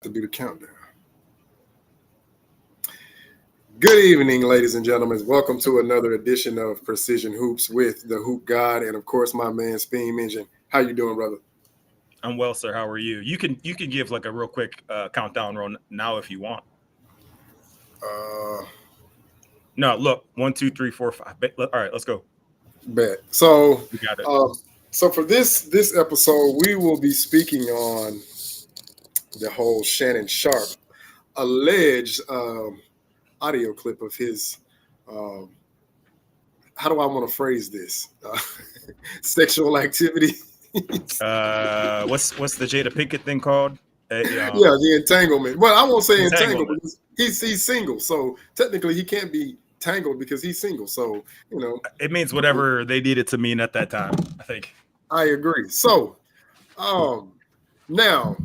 To do the countdown. Good evening, ladies and gentlemen. Welcome to another edition of Precision Hoops with the Hoop God and, of course, my man Steam Engine. How you doing, brother? I'm well, sir. How are you? You can give like a real quick countdown roll now if you want. Uh, No, look, 1, 2, 3, 4, 5. All right, let's go. Bet. So, We got it. for this episode, we will be speaking on the whole Shannon Sharpe alleged audio clip of his. Um, how do I want to phrase this? Sexual activity. What's the Jada Pinkett thing called? Yeah, the entanglement. Well, I won't say entangled Entanglement. because he's single. So technically he can't be tangled because he's single. So, It means whatever they needed to mean at that time, I think. I agree. So now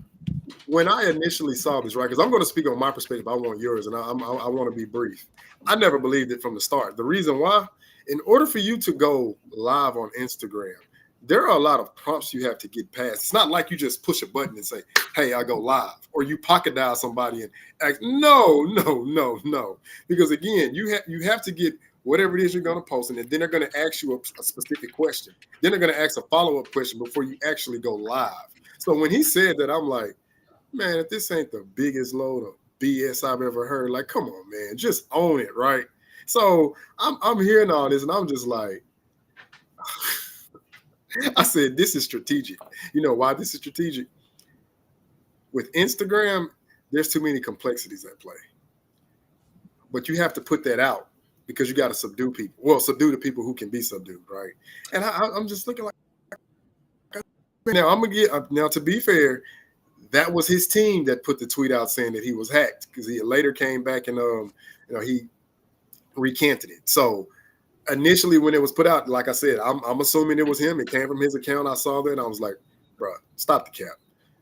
when I initially saw this, right, because I'm going to speak on my perspective, I want yours, and I want to be brief. I never believed it from the start. The reason why, in order for you to go live on Instagram, there are a lot of prompts you have to get past. It's not like you just push a button and say, "Hey, I go live," or you pocket dial somebody and ask. No. Because again, you have to get whatever it is you're going to post, and then they're going to ask you a specific question. Then they're going to ask a follow-up question before you actually go live. So when he said that, I'm like, man, if this ain't the biggest load of BS I've ever heard, like, come on, man, just own it, right? So I'm hearing all this, and I'm just like, I said, this is strategic. You know why this is strategic? With Instagram, there's too many complexities at play. But you have to put that out because you got to subdue people. Well, subdue the people who can be subdued, right? And I'm just looking like, now I'm gonna get. Now, to be fair, that was his team that put the tweet out saying that he was hacked, because he later came back and he recanted it. So initially when it was put out, like I said, I'm assuming it was him. It came from his account. I saw that and I was like, bro, stop the cap.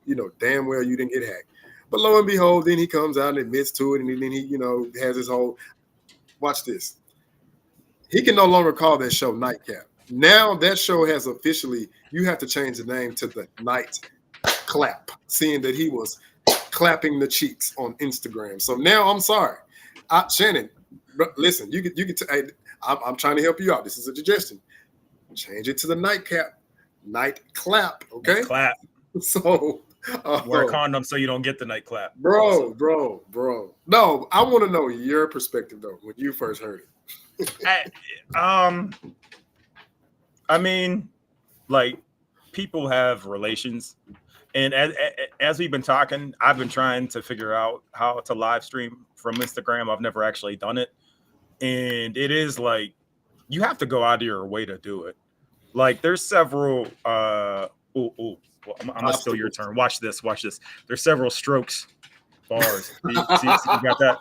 You know damn well you didn't get hacked. But lo and behold, then he comes out and admits to it, and then he has his whole, watch this. He can no longer call that show Nightcap. Now that show has officially, you have to change the name to the Night Clap, seeing that he was clapping the cheeks on Instagram. So now I'm sorry, Shannon. Listen, you could. I'm trying to help you out. This is a suggestion. Change it to the Nightcap, Night Clap. Okay. Clap. So Wear a condom so you don't get the night clap. Bro. No, I want to know your perspective though when you first heard it. I mean, like, people have relations. And as we've been talking, I've been trying to figure out how to live stream from Instagram. I've never actually done it. And it is like, you have to go out of your way to do it. Like, there's several, well, I'm going to steal your turn. Watch this. There's several strokes, bars. See, you got that?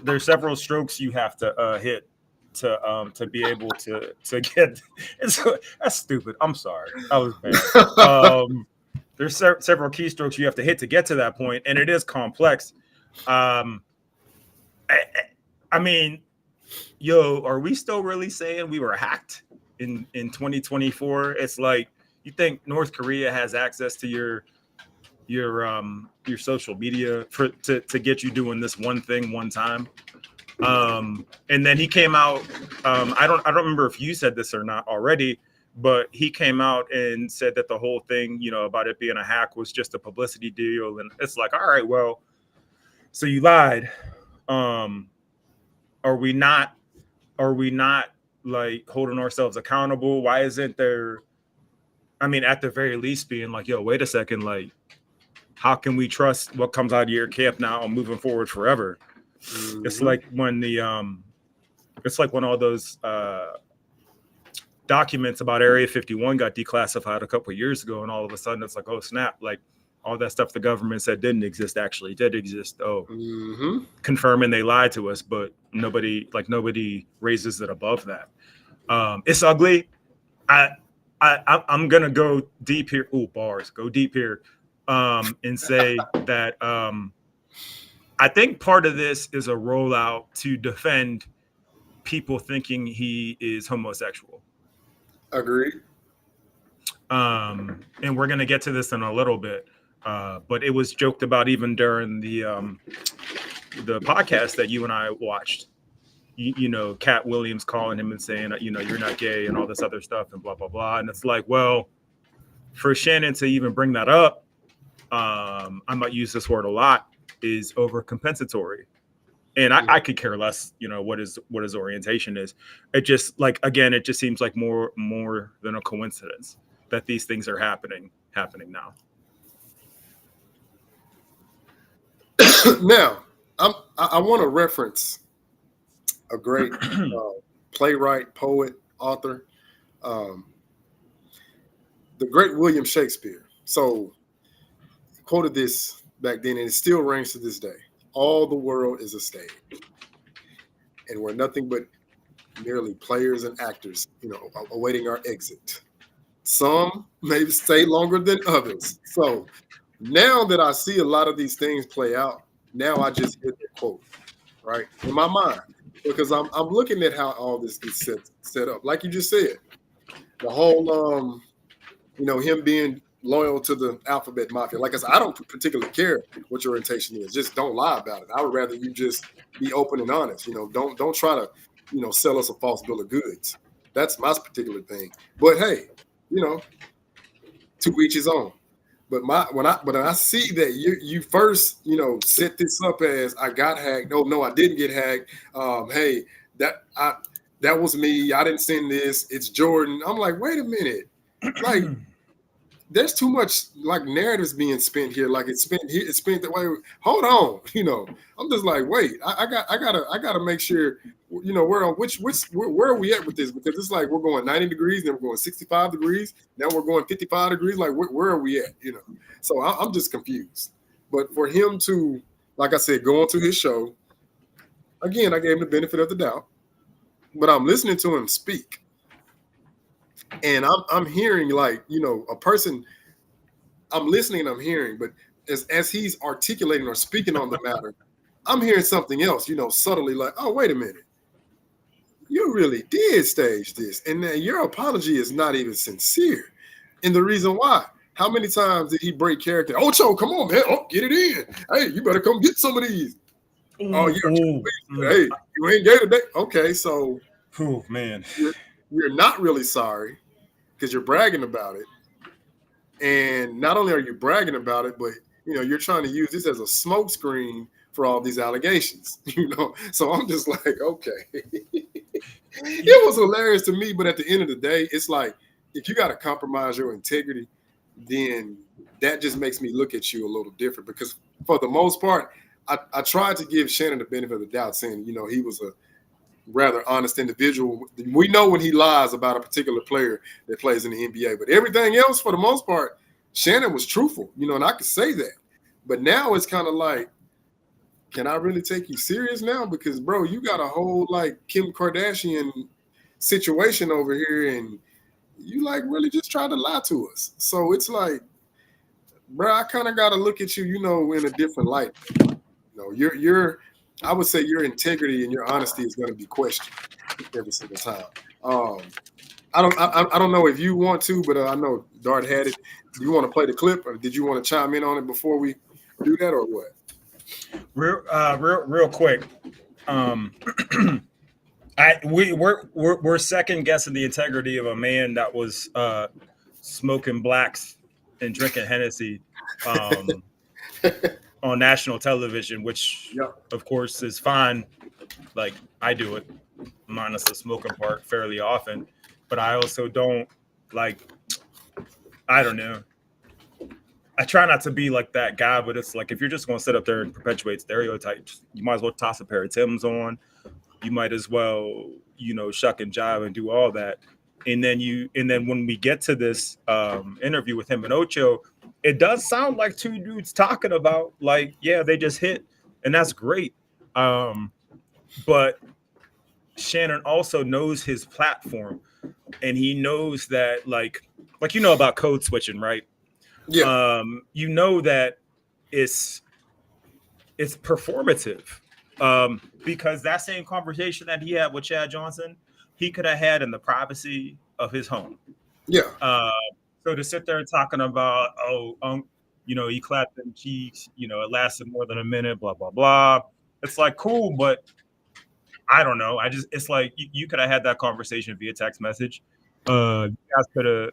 There's several strokes you have to hit to be able to get. That's stupid. I'm sorry. I was bad. There's several keystrokes you have to hit to get to that point, and it is complex. I mean, yo, are we still really saying we were hacked in 2024? It's like, you think North Korea has access to your social media to get you doing this one thing one time? And then he came out. I don't remember if you said this or not already, but he came out and said that the whole thing, about it being a hack was just a publicity deal. And it's like, all right, well, so you lied. Are we not like holding ourselves accountable? Why isn't there, I mean, at the very least being like, yo, wait a second, like, how can we trust what comes out of your camp now moving forward forever? Mm-hmm. It's like when all those documents about Area 51 got declassified a couple of years ago, and all of a sudden it's like, oh snap, like all that stuff the government said didn't exist actually did exist. Confirming they lied to us, but nobody raises it above that. It's ugly. I'm gonna go deep here. Ooh, bars, go deep here, and say that I think part of this is a rollout to defend people thinking he is homosexual. Agreed. And we're gonna get to this in a little bit. But it was joked about even during the podcast that you and I watched. You know, Cat Williams calling him and saying, you know, you're not gay and all this other stuff and blah blah blah. And it's like, well, for Shannon to even bring that up, I might use this word a lot, is overcompensatory. And I could care less, you know, what his orientation is. It just, like, again, it just seems like more than a coincidence that these things are happening now. Now, I want to reference a great playwright, poet, author, the great William Shakespeare. So, he quoted this back then, and it still rings to this day. All the world is a stage, and we're nothing but merely players and actors, you know, awaiting our exit. Some may stay longer than others. So now that I see a lot of these things play out, now I just hit the quote right in my mind, because I'm looking at how all this gets set up. Like you just said, the whole you know, him being loyal to the alphabet mafia. Like I said, I don't particularly care what your orientation is. Just don't lie about it. I would rather you just be open and honest. You know, don't try to, you know, sell us a false bill of goods. That's my particular thing. But hey, you know, to each his own. But when I see that you first, you know, set this up as I got hacked. No, I didn't get hacked. Hey, that was me. I didn't send this. It's Jordan. I'm like, wait a minute. Like, there's too much like narratives being spent here. Like it's spent that way. Hold on, you know. I'm just like, wait. I gotta make sure, you know, we're on where are we at with this? Because it's like we're going 90 degrees, then we're going 65 degrees, now we're going 55 degrees. Like where are we at? You know. So I'm just confused. But for him to, like I said, go onto his show again, I gave him the benefit of the doubt. But I'm listening to him speak. And I'm hearing, like, you know, a person, I'm listening and I'm hearing, but as he's articulating or speaking on the matter, I'm hearing something else, you know, subtly, like, oh, wait a minute. You really did stage this. And then your apology is not even sincere. And the reason why, how many times did he break character? Ocho, come on, man. Oh, get it in. Hey, you better come get some of these. Oh, yeah. Hey, you ain't gay today. Okay, so. Oh, man. You're not really sorry because you're bragging about it. And not only are you bragging about it, but, you know, you're trying to use this as a smokescreen for all these allegations, you know? So I'm just like, okay. It was hilarious to me, but at the end of the day, it's like, if you got to compromise your integrity, then that just makes me look at you a little different, because for the most part, I tried to give Shannon the benefit of the doubt, saying, you know, he was a rather honest individual. We know when he lies about a particular player that plays in the NBA, but everything else, for the most part, Shannon was truthful, you know, and I could say that. But now it's kind of like, can I really take you serious now? Because, bro, you got a whole, like, Kim Kardashian situation over here, and you, like, really just tried to lie to us. So it's like, bro, I kind of got to look at you, you know, in a different light. You know, I would say your integrity and your honesty is going to be questioned every single time. I don't know if you want to, but I know Dart had it. Do you want to play the clip, or did you want to chime in on it before we do that, or what? Real quick. We're second guessing the integrity of a man that was smoking blacks and drinking Hennessy on national television, which of course is fine. Like, I do it, minus the smoking part, fairly often, but I also don't, like, I don't know. I try not to be like that guy, but it's like, if you're just going to sit up there and perpetuate stereotypes, you might as well toss a pair of Timbs on. You might as well, you know, shuck and jive and do all that. And then when we get to this interview with him and Ocho, it does sound like two dudes talking about, like, yeah, they just hit, and that's great. But Shannon also knows his platform, and he knows that, like you know about code switching, right? Yeah. You know that it's performative, because that same conversation that he had with Chad Johnson, he could have had in the privacy of his home. Yeah. So to sit there and talking about, he clapped them cheeks, it lasted more than a minute, blah, blah, blah. It's like, cool, but I don't know. It's like you could have had that conversation via text message. You guys could have,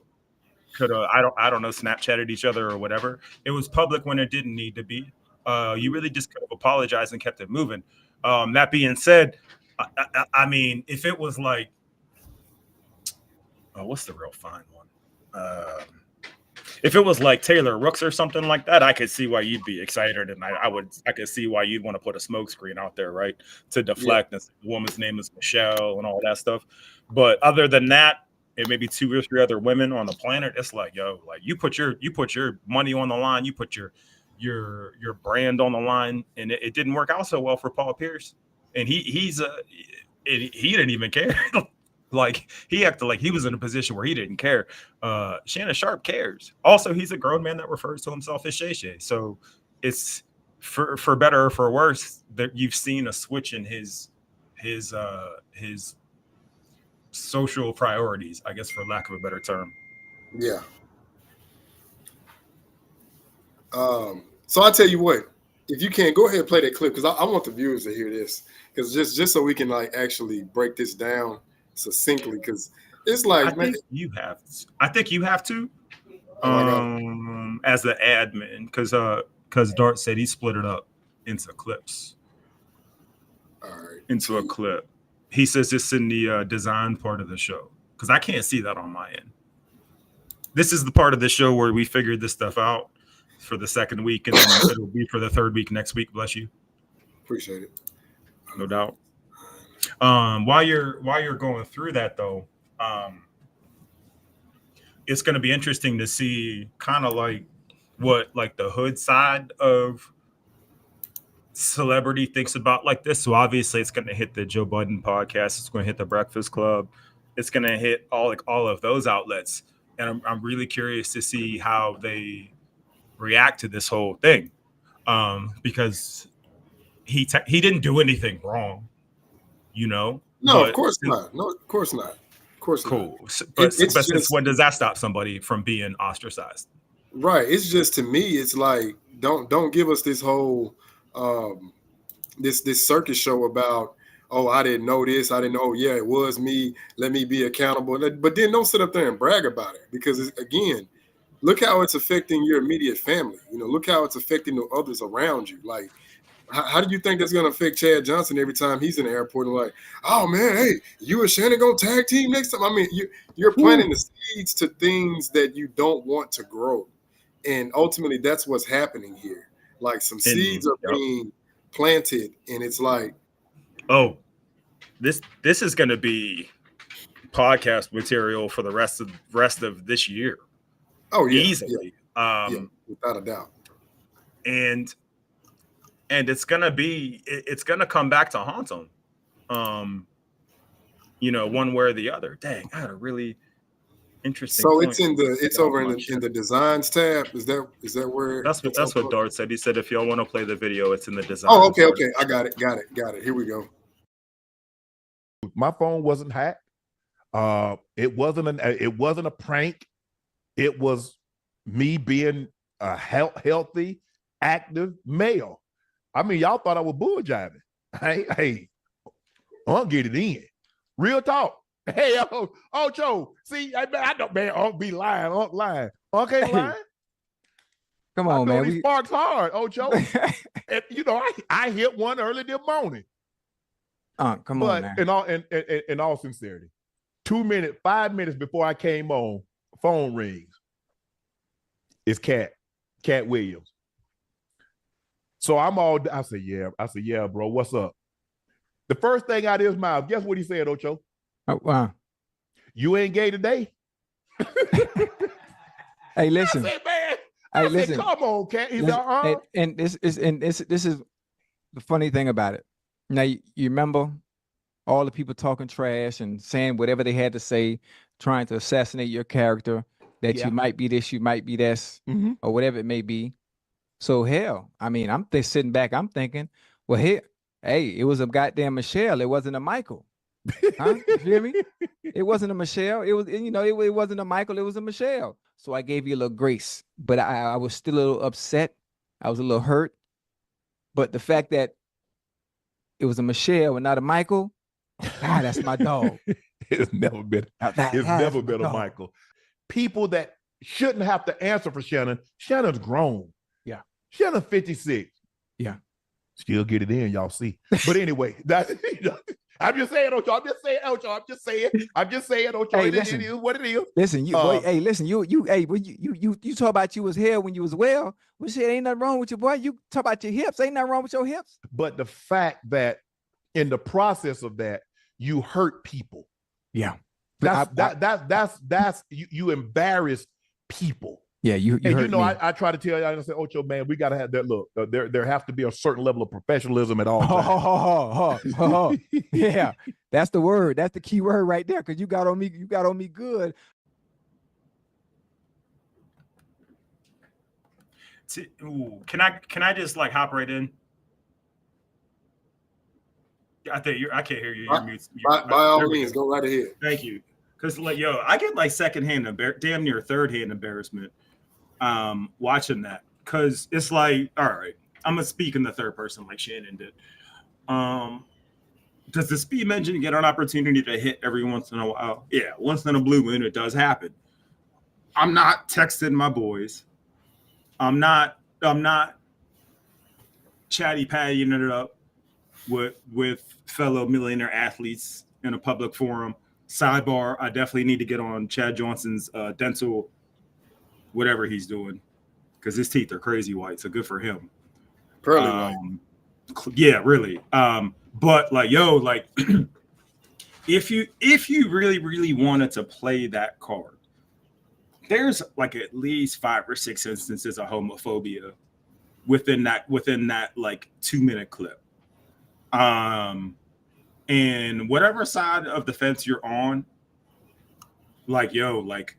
I don't know, Snapchatted each other or whatever. It was public when it didn't need to be. You really just could have apologized and kept it moving. That being said, I mean, if it was like, what's the real fine one? If it was like Taylor Rooks or something like that, I could see why you'd be excited, and I could see why you'd want to put a smoke screen out there, right, to deflect. Yeah. The woman's name is Michelle and all that stuff. But other than that, it may be 2 or 3 other women on the planet. It's like, yo, like you put your money on the line, you put your brand on the line, and it didn't work out so well for Paul Pierce, and he didn't even care. Like he acted like he was in a position where he didn't care. Shannon Sharpe cares. Also, he's a grown man that refers to himself as Shay Shay. So it's for better or for worse that you've seen a switch in his social priorities, I guess, for lack of a better term. Yeah. So I'll tell you what, if you can, go ahead and play that clip, because I want the viewers to hear this, because just so we can like actually break this down succinctly, because it's like, I think you have to as the admin, because Dart said he split it up into clips. All right. Into a clip. He says it's in the design part of the show, because I can't see that on my end. This is the part of the show where we figured this stuff out for the second week, and then it'll be for the third week next week. Bless you. Appreciate it. No doubt. While you're going through that though, it's going to be interesting to see kind of like what like the hood side of celebrity thinks about like this. So obviously it's going to hit the Joe Budden podcast. It's going to hit the Breakfast Club. It's going to hit all of those outlets. And I'm really curious to see how they react to this whole thing. Because he didn't do anything wrong, No, of course not. No, of course not. Of course cool. Not. But since when does that stop somebody from being ostracized? Right. It's just, to me, it's like, don't give us this whole this circus show about, oh, I didn't know this, I didn't know, yeah, it was me, let me be accountable. But then don't sit up there and brag about it, because again, look how it's affecting your immediate family. Look how it's affecting the others around you. Like, how do you think that's going to affect Chad Johnson every time he's in the airport and like, oh man, hey, you and Shannon gonna tag team next time? I mean, you're planting the seeds to things that you don't want to grow, and ultimately that's what's happening here. Like, some seeds are being planted, and it's like, oh, this is going to be podcast material for the rest of this year. Oh yeah, easily, yeah, without a doubt. And it's gonna come back to haunt them, one way or the other. Dang, I had a really interesting. So it's over in the designs tab. Is that where? That's what Dart said. He said if y'all want to play the video, it's in the design. Oh, okay. I got it. Here we go. My phone wasn't hacked. It wasn't a prank. It was me being a healthy, active male. I mean, y'all thought I was bull jiving. Hey, I'll get it in. Real talk. Hey, Joe. See, I know, man. Unc be lying. Unc lying. Unc ain't lying. Come on, man. He sparks hard, Joe. And, I hit one early this morning. Come on, man. In all sincerity, 5 minutes before I came on, phone rings. It's Cat Williams. So I said, yeah, bro, what's up? The first thing out of his mouth, guess what he said, Ocho? Oh, wow. You ain't gay today? Hey, listen. I said, man. Listen. Come on, Cat. He's and this is the funny thing about it. Now, you remember all the people talking trash and saying whatever they had to say, trying to assassinate your character, that you might be this, you might be this, or whatever it may be. So hell, I mean, I'm sitting back, I'm thinking, well, hey, it was a goddamn Michelle. It wasn't a Michael. Huh? You hear me? It wasn't a Michelle. It was, it wasn't a Michael. It was a Michelle. so I gave you a little grace. But I was still a little upset. I was a little hurt. But the fact that it was a Michelle and not a Michael, that's my dog. It's never been. It's never been a Michael. People that shouldn't have to answer for Shannon. Shannon's grown. Yeah. Shannon 56. Yeah. Still get it in, y'all see. But anyway, I'm just saying, Ocho. I'm just saying, Ocho. Hey, it is what it is. Listen, you talk about you was here when you was well. We said ain't nothing wrong with you, boy. You talk about your hips. Ain't nothing wrong with your hips. But the fact that in the process of that, you hurt people. Yeah. That's you embarrass people. Yeah, you and hurt me. I try to tell you, I say, Ocho, man, we gotta have that look. There has to be a certain level of professionalism at all times. Yeah, that's the word. That's the key word right there. Because you got on me good. Can I just like hop right in? I think I can't hear you. You're mute. By all means, go right ahead. Thank you. Because like I get like secondhand, damn near third-hand embarrassment watching that. Because it's like, all right, I'm gonna speak in the third person like Shannon did. Does the speed engine get an opportunity to hit every once in a while? Yeah, once in a blue moon, it does happen. I'm not texting my boys. I'm not chatty pattying it up with fellow millionaire athletes in a public forum. Sidebar, I definitely need to get on Chad Johnson's dental, whatever he's doing, because his teeth are crazy white. So good for him. Pearly white. Yeah, really. But like, like if you really, really wanted to play that card, there's like at least 5 or 6 instances of homophobia within that like 2-minute clip. And whatever side of the fence you're on, like, like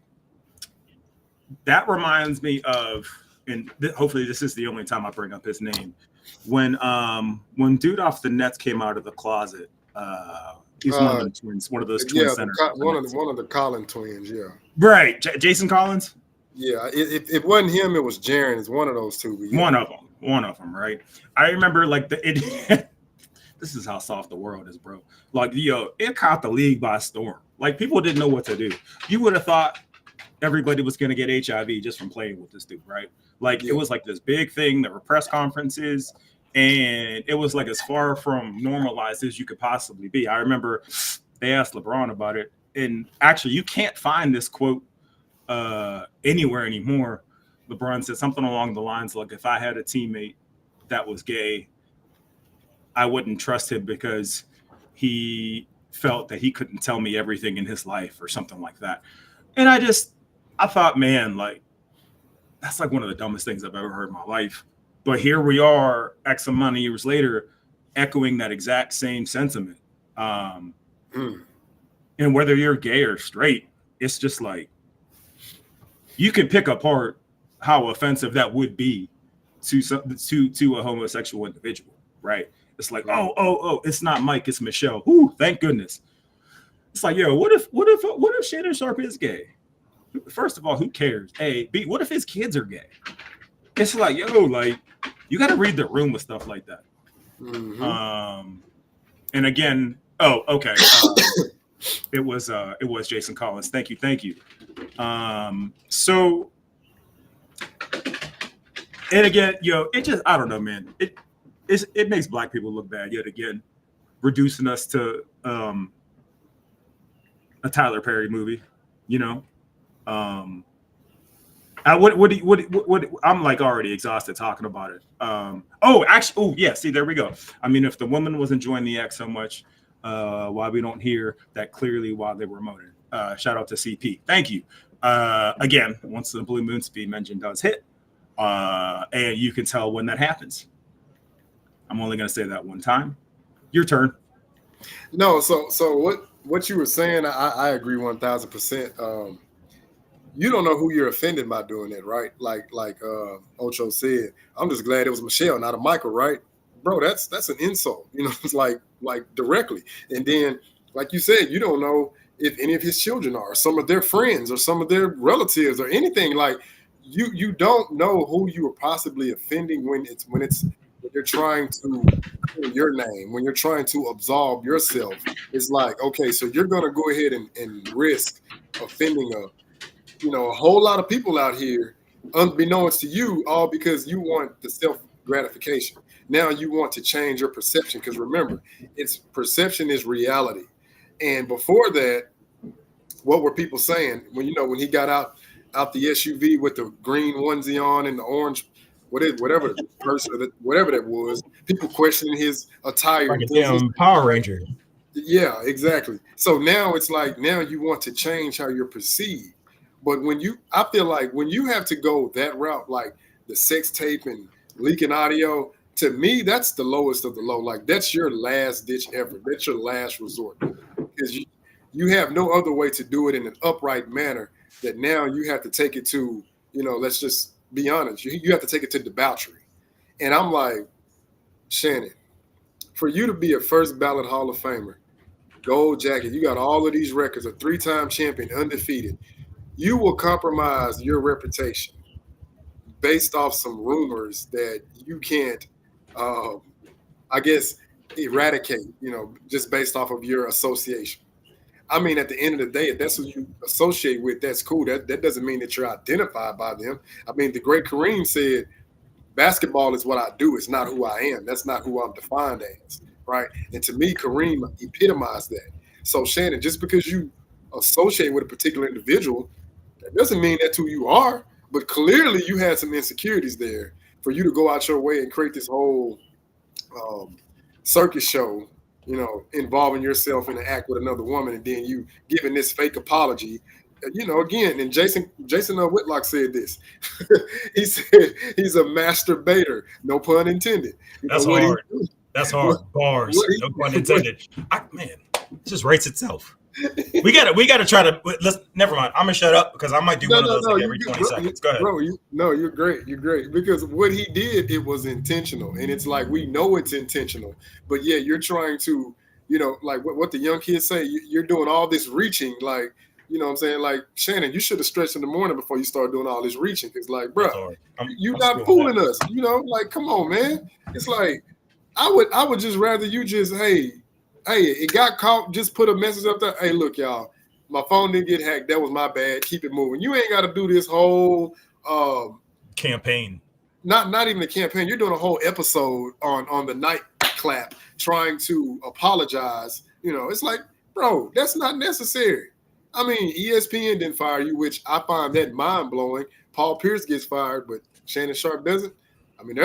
that reminds me of, and hopefully this is the only time I bring up his name, when dude off the Nets came out of the closet. He's one of the twins, one of those twin centers. One of the Collins twins, yeah. Right, Jason Collins. Yeah, it wasn't him. It was Jaren. It's one of those two. Yeah. One of them, right? I remember like this is how soft the world is, bro. Like, it caught the league by storm. Like, people didn't know what to do. You would have thought everybody was going to get HIV just from playing with this dude, right? Like, It was like this big thing. There were press conferences, and it was like as far from normalized as you could possibly be. I remember they asked LeBron about it, and actually, you can't find this quote anywhere anymore. LeBron said something along the lines like, if I had a teammate that was gay, I wouldn't trust him because he felt that he couldn't tell me everything in his life or something like that. And I thought, man, like, that's like one of the dumbest things I've ever heard in my life. But here we are, X amount of years later, echoing that exact same sentiment. And whether you're gay or straight, it's just like, you can pick apart how offensive that would be to a homosexual individual, right? It's like, oh, it's not Mike, it's Michelle. Ooh, thank goodness. It's like, what if Shannon Sharpe is gay? First of all, who cares? A, B, what if his kids are gay? It's like, like, you got to read the room with stuff like that. Mm-hmm. And again, okay. It was Jason Collins. Thank you. So, and again, it just, I don't know, man. It makes Black people look bad yet again, reducing us to a Tyler Perry movie. I'm like already exhausted talking about it. See, there we go. I mean, if the woman was enjoying the act so much, why we don't hear that clearly while they were moaning. Shout out to CP. Thank you. Again, once the blue moon speed engine does hit, and you can tell when that happens. I'm only going to say that one time. Your turn. No, so what you were saying, I agree 1,000%. You don't know who you're offending by doing it, right? Like Ocho said, I'm just glad it was Michelle, not a Michael, right? Bro, that's an insult. It's like directly. And then, like you said, you don't know if any of his children are, some of their friends or some of their relatives or anything. Like you don't know who you are possibly offending when you're trying to clear your name, when you're trying to absolve yourself. It's like, okay, so you're gonna go ahead and risk offending a whole lot of people out here, unbeknownst to you, all because you want the self gratification. Now you want to change your perception, because remember, it's perception is reality. And before that, what were people saying when he got out the SUV with the green onesie on and the orange, whatever that was? People questioning his attire. Like a damn Power Ranger. Yeah, exactly. So now it's like, now you want to change how you're perceived. But I feel like when you have to go that route, like the sex tape and leaking audio, to me, that's the lowest of the low. Like, that's your last ditch effort. That's your last resort. Because you have no other way to do it in an upright manner, that now you have to take it to, let's just be honest, you have to take it to debauchery. And I'm like, Shannon, for you to be a first ballot Hall of Famer, gold jacket, you got all of these records, a 3-time champion, undefeated, you will compromise your reputation based off some rumors that you can't, I guess, eradicate, just based off of your association. I mean, at the end of the day, if that's who you associate with, that's cool. That doesn't mean that you're identified by them. I mean, the great Kareem said, basketball is what I do. It's not who I am. That's not who I'm defined as, right? And to me, Kareem epitomized that. So, Shannon, just because you associate with a particular individual, that doesn't mean that's who you are. But clearly you had some insecurities there for you to go out your way and create this whole circus show, involving yourself in an act with another woman, and then you giving this fake apology. Again, and Jason Whitlock said this. He said he's a masturbator, no pun intended. That's hard. That's hard. Bars, no pun intended. Man, it just writes itself. We gotta try to. Never mind. I'm gonna shut up because I might do one of those every 20 seconds. Go ahead. Bro, you're great. You're great, because what he did, it was intentional, and it's like, we know it's intentional, but yeah, you're trying to, like what the young kids say. You're doing all this reaching, like, what I'm saying, like, Shannon, you should have stretched in the morning before you start doing all this reaching. It's like, bro, you're not fooling us. Like, come on, man. It's like, I would just rather you just, hey, it got caught. Just put a message up there. Hey, look, y'all, my phone didn't get hacked. That was my bad. Keep it moving. You ain't got to do this whole campaign. Not even a campaign. You're doing a whole episode on the night clap trying to apologize. It's like, bro, that's not necessary. I mean, ESPN didn't fire you, which I find that mind blowing. Paul Pierce gets fired, but Shannon Sharpe doesn't. I mean,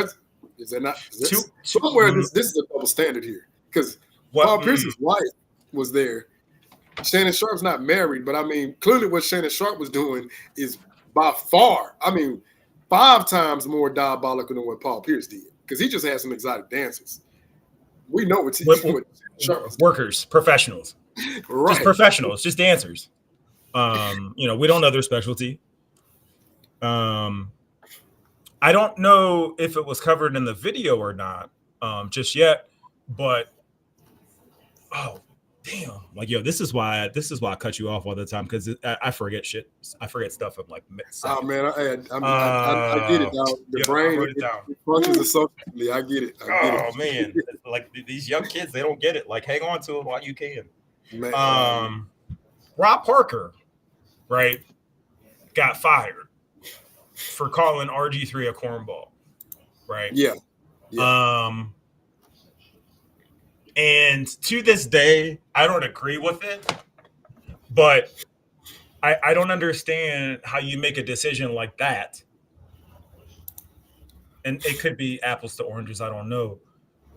somewhere this is a double standard here, because Paul Pierce's wife was there. Shannon Sharpe's not married, but I mean, clearly what Shannon Sharpe was doing is by far, 5 times more diabolical than what Paul Pierce did, because he just had some exotic dancers. We know what Sharpe was doing. Workers, professionals, right? Just professionals, just dancers. We don't know their specialty. I don't know if it was covered in the video or not, just yet, but. Oh, damn. Like, yo, this is why I cut you off all the time, because I forget shit. I forget stuff in like seconds. Oh, man, I get it, dog. The brain it functions associatively. I get it. Man. Like, these young kids, they don't get it. Like, hang on to it while you can. Man. Rob Parker, right, got fired for calling RG3 a cornball, right? Yeah. And to this day, I don't agree with it, but I don't understand how you make a decision like that. And it could be apples to oranges, I don't know.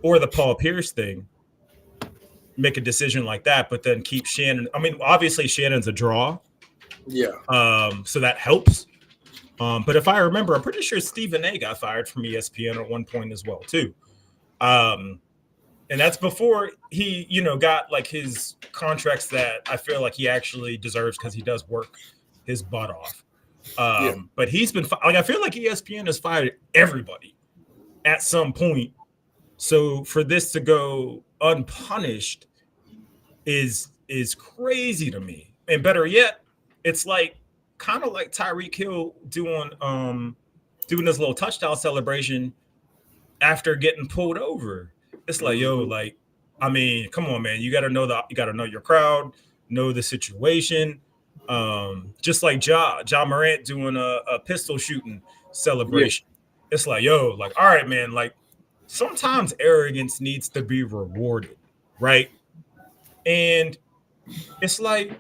Or the Paul Pierce thing, make a decision like that, but then keep Shannon. I mean, obviously Shannon's a draw. Yeah. So that helps. But if I remember, I'm pretty sure Stephen A got fired from ESPN at one point as well, too. And that's before he, got like his contracts that I feel like he actually deserves, because he does work his butt off. But he's been I feel like ESPN has fired everybody at some point. So for this to go unpunished is is crazy to me. And better yet, it's like kind of like Tyreek Hill doing this little touchdown celebration after getting pulled over. It's like, yo, like, I mean, come on, man. You gotta know your crowd, know the situation. Just like Ja Morant doing a pistol shooting celebration. It's like, yo, like, all right, man, like sometimes arrogance needs to be rewarded, right? And it's like,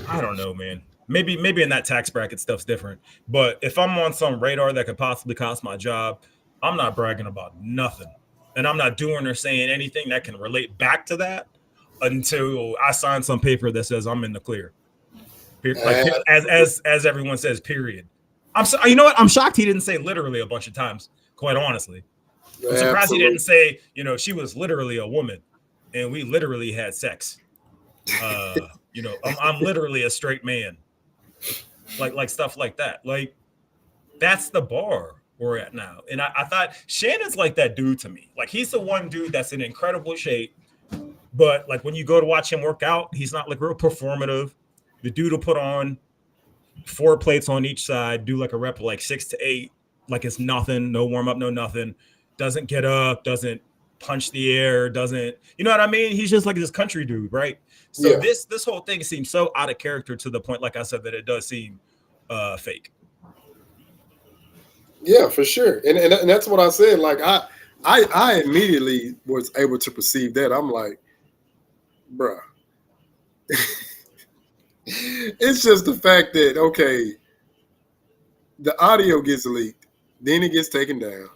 I don't know, man. Maybe in that tax bracket stuff's different. But if I'm on some radar that could possibly cost my job, I'm not bragging about nothing. And I'm not doing or saying anything that can relate back to that until I sign some paper that says I'm in the clear. Like as everyone says, period. You know what? I'm shocked he didn't say literally a bunch of times, quite honestly. I'm surprised he didn't say, you know, she was literally a woman and we literally had sex. You know, I'm literally a straight man. Like stuff like that. Like that's the bar we're at now. And I thought Shannon's like that dude to me. Like he's the one dude that's in incredible shape, but like when you go to watch him work out, he's not like real performative. The dude will put on 4 plates on each side, do like a rep of like 6 to 8, like it's nothing, no warm up, no nothing. Doesn't get up, doesn't punch the air, doesn't, you know what I mean? He's just like this country dude, right? So this whole thing seems so out of character to the point, like I said, that it does seem fake. Yeah, for sure. And that's what I said. Like I immediately was able to perceive that. I'm like, bruh. It's just the fact that, okay, the audio gets leaked, then it gets taken down.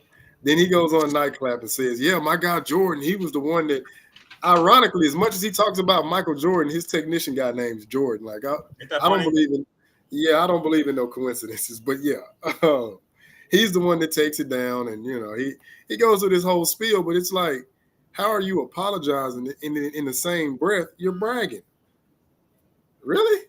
Then he goes on Nightclap and says, yeah, my guy Jordan, he was the one that, ironically, as much as he talks about Michael Jordan, his technician guy name's Jordan. Like, I don't believe in no coincidences, but yeah. He's the one that takes it down, and, you know, he goes through this whole spiel, but it's like, how are you apologizing in the same breath you're bragging? Really?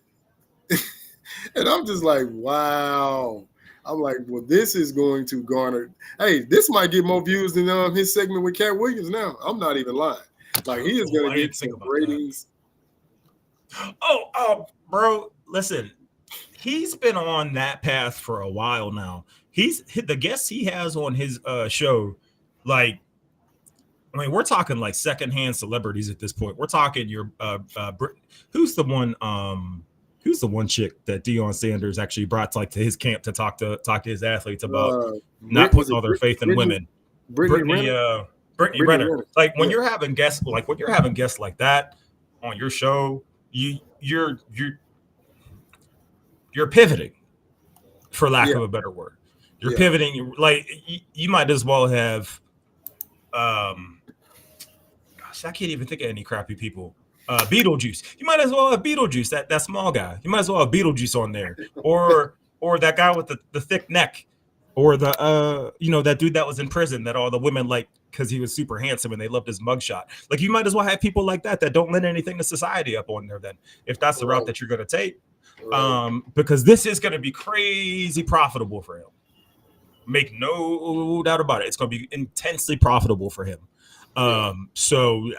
And I'm just like, wow. I'm like, well, this is going to garner. Hey, this might get more views than his segment with Cat Williams now. I'm not even lying. Like, he is going to get some ratings. Oh, bro, listen. He's been on that path for a while now. The guests he has on his show, like, I mean, we're talking like secondhand celebrities at this point. We're talking who's the one chick that Deion Sanders actually brought to his camp to talk to his athletes about not putting all their faith in women. Brittany Renner. Like when you're having guests like that on your show, you're pivoting, for lack of a better word. You're pivoting. Like you might as well have. Gosh, I can't even think of any crappy people. Beetlejuice. You might as well have Beetlejuice, that small guy. You might as well have Beetlejuice on there, or that guy with the thick neck, or the that dude that was in prison that all the women like because he was super handsome and they loved his mugshot. Like you might as well have people like that don't lend anything to society up on there. Then, if that's the route that you're going to take, because this is going to be crazy profitable for him. Make no doubt about it. It's going to be intensely profitable for him. So,